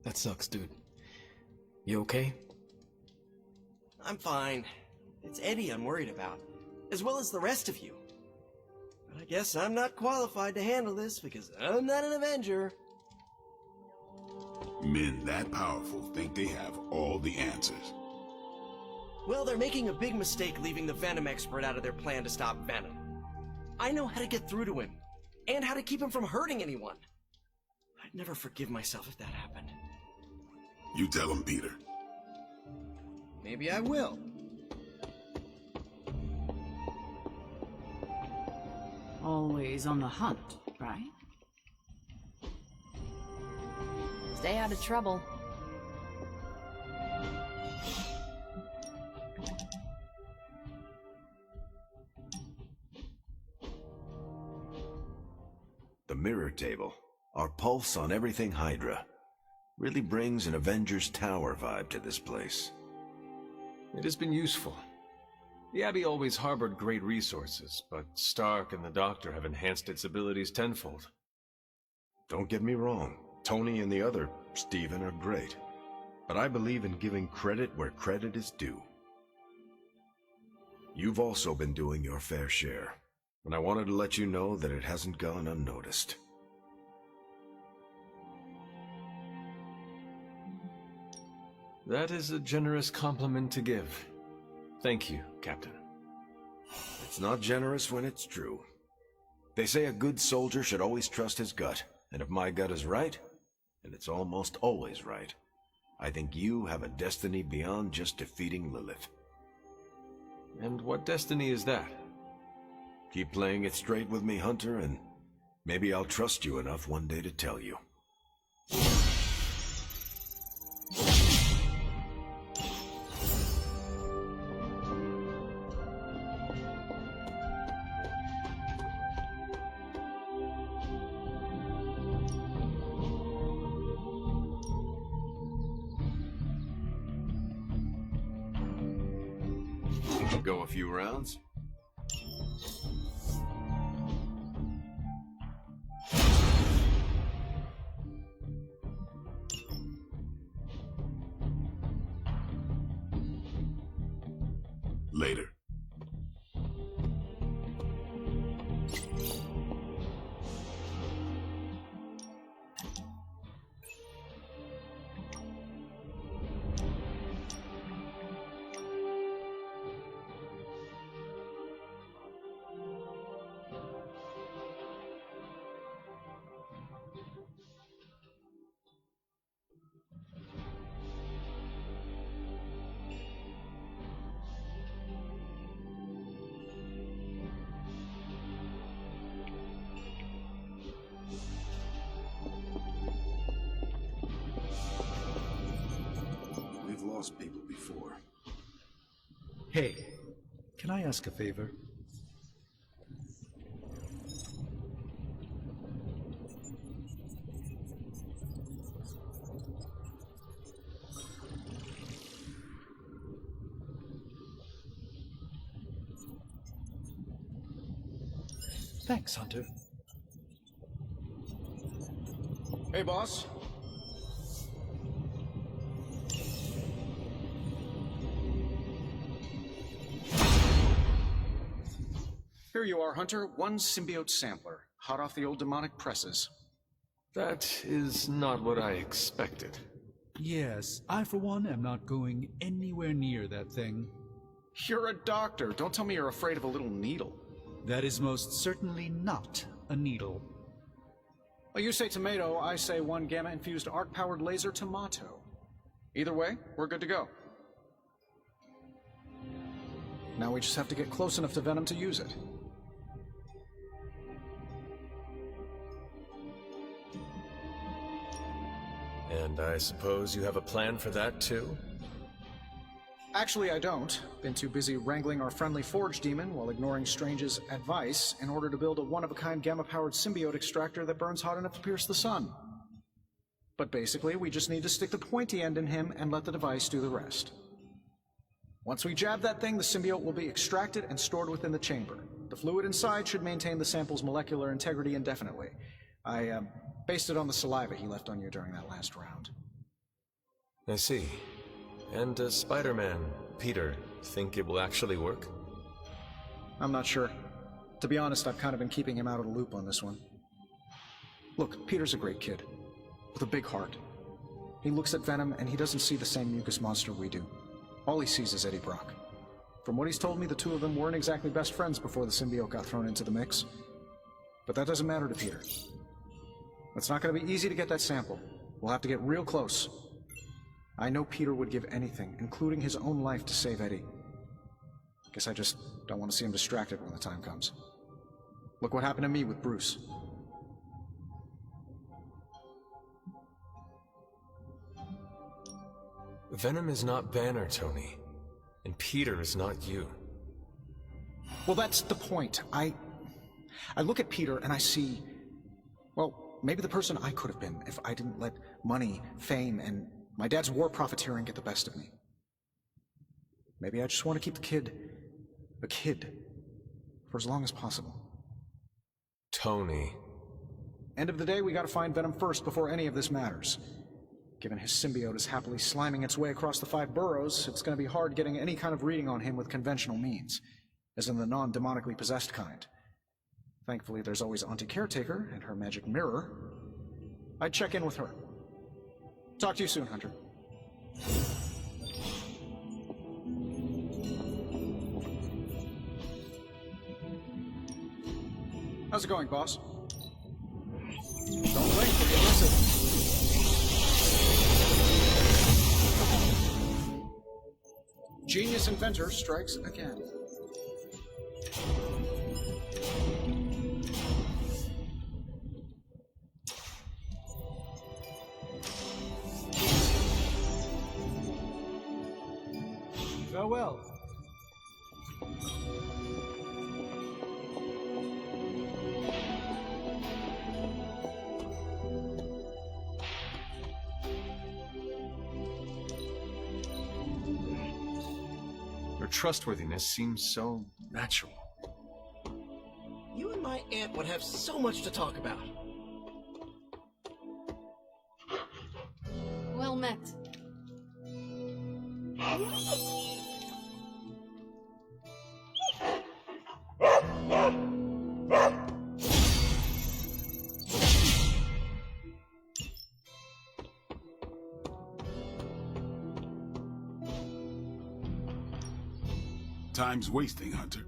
That sucks, dude. You okay? I'm fine. It's Eddie I'm worried about, as well as the rest of you. But I guess I'm not qualified to handle this because I'm not an Avenger. Men that powerful think they have all the answers. Well, they're making a big mistake leaving the Venom expert out of their plan to stop Venom. I know how to get through to him, and how to keep him from hurting anyone. I'd never forgive myself if that happened. You tell him, Peter. Maybe I will. Always on the hunt, right? Stay out of trouble. The mirror table, our pulse on everything Hydra, really brings an Avengers Tower vibe to this place. It has been useful. The Abbey always harbored great resources, but Stark and the Doctor have enhanced its abilities tenfold. Don't get me wrong, Tony and the other Stephen are great, but I believe in giving credit where credit is due. You've also been doing your fair share, and I wanted to let you know that it hasn't gone unnoticed. That is a generous compliment to give. Thank you, Captain. It's not generous when it's true. They say a good soldier should always trust his gut, and if my gut is right, and it's almost always right, I think you have a destiny beyond just defeating Lilith. And what destiny is that? Keep playing it straight with me, Hunter, and maybe I'll trust you enough one day to tell you. Go a few rounds? Later. We've lost people before. Hey, can I ask a favor? Thanks, Hunter. Hey, boss. Here you are, Hunter. One symbiote sampler, hot off the old demonic presses. That is not what I expected. Yes, I for one am not going anywhere near that thing. You're a doctor. Don't tell me you're afraid of a little needle. That is most certainly not a needle. Well, you say tomato, I say one gamma-infused arc-powered laser tomato. Either way, we're good to go. Now we just have to get close enough to Venom to use it. And I suppose you have a plan for that, too? Actually, I don't. Been too busy wrangling our friendly Forge demon while ignoring Strange's advice in order to build a one-of-a-kind gamma-powered symbiote extractor that burns hot enough to pierce the sun. But basically, we just need to stick the pointy end in him and let the device do the rest. Once we jab that thing, the symbiote will be extracted and stored within the chamber. The fluid inside should maintain the sample's molecular integrity indefinitely. I based it on the saliva he left on you during that last round. I see. And does Spider-Man, Peter, think it will actually work? I'm not sure. To be honest, I've kind of been keeping him out of the loop on this one. Look, Peter's a great kid, with a big heart. He looks at Venom and he doesn't see the same mucus monster we do. All he sees is Eddie Brock. From what he's told me, the two of them weren't exactly best friends before the symbiote got thrown into the mix. But that doesn't matter to Peter. It's not going to be easy to get that sample. We'll have to get real close. I know Peter would give anything, including his own life, to save Eddie. Guess I just don't want to see him distracted when the time comes. Look what happened to me with Bruce. Venom is not Banner, Tony. And Peter is not you. Well, that's the point. I look at Peter and I see, well, maybe the person I could have been if I didn't let money, fame, and my dad's war profiteering get the best of me. Maybe I just want to keep the kid a kid for as long as possible. Tony. End of the day, we gotta find Venom first before any of this matters. Given his symbiote is happily sliming its way across the 5 boroughs, it's gonna be hard getting any kind of reading on him with conventional means, as in the non-demonically possessed kind. Thankfully, there's always Auntie Caretaker and her magic mirror. I'd check in with her. Talk to you soon, Hunter. How's it going, boss? Don't blink, you'll miss it. Genius inventor strikes again. Farewell. Your trustworthiness seems so natural. You and my aunt would have so much to talk about. Well met. Time's wasting, Hunter.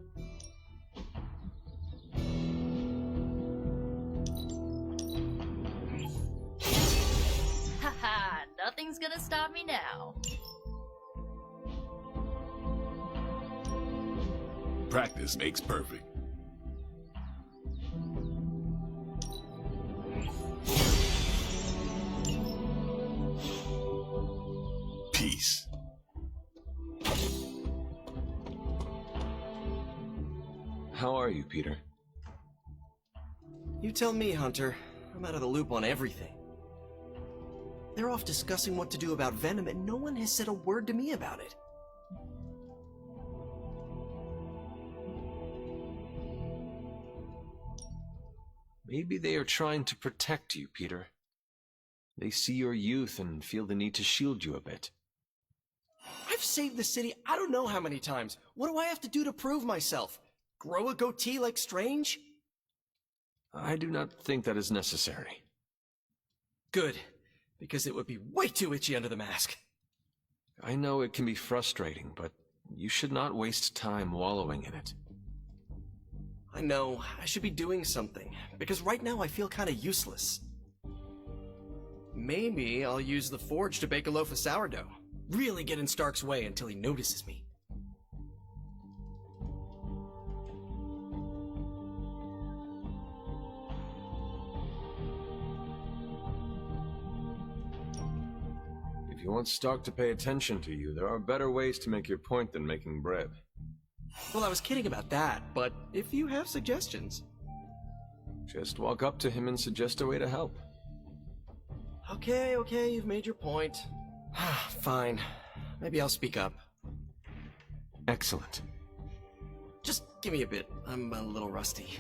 Haha, nothing's gonna stop me now. Practice makes perfect. Peace. How are you, Peter? You tell me, Hunter. I'm out of the loop on everything. They're off discussing what to do about Venom, and no one has said a word to me about it. Maybe they are trying to protect you, Peter. They see your youth and feel the need to shield you a bit. I've saved the city I don't know how many times. What do I have to do to prove myself? grow a goatee like Strange? I do not think that is necessary. Good, because it would be way too itchy under the mask. I know it can be frustrating, but you should not waste time wallowing in it. I know, I should be doing something, because right now I feel kinda useless. Maybe I'll use the forge to bake a loaf of sourdough. Really get in Stark's way until he notices me. If you want Stark to pay attention to you, there are better ways to make your point than making bread. Well, I was kidding about that, but if you have suggestions... Just walk up to him and suggest a way to help. Okay, you've made your point. Fine. Maybe I'll speak up. Excellent. Just give me a bit. I'm a little rusty.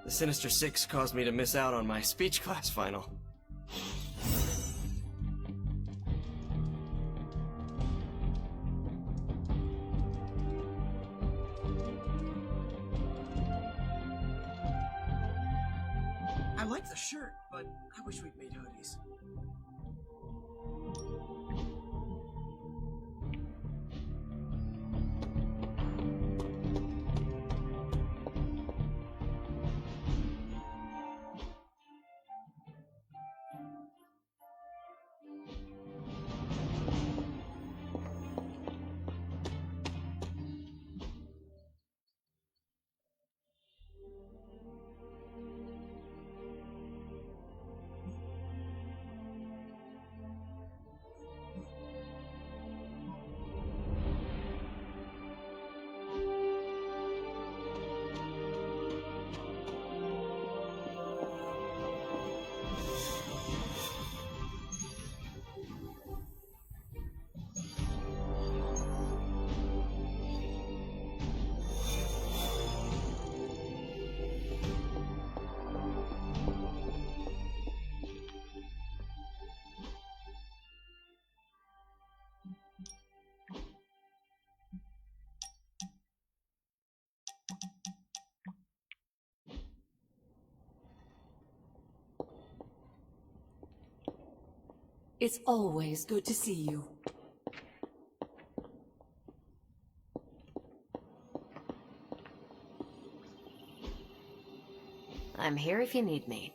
The Sinister Six caused me to miss out on my speech class final. I like the shirt, but I wish we'd made hoodies. It's always good to see you. I'm here if you need me.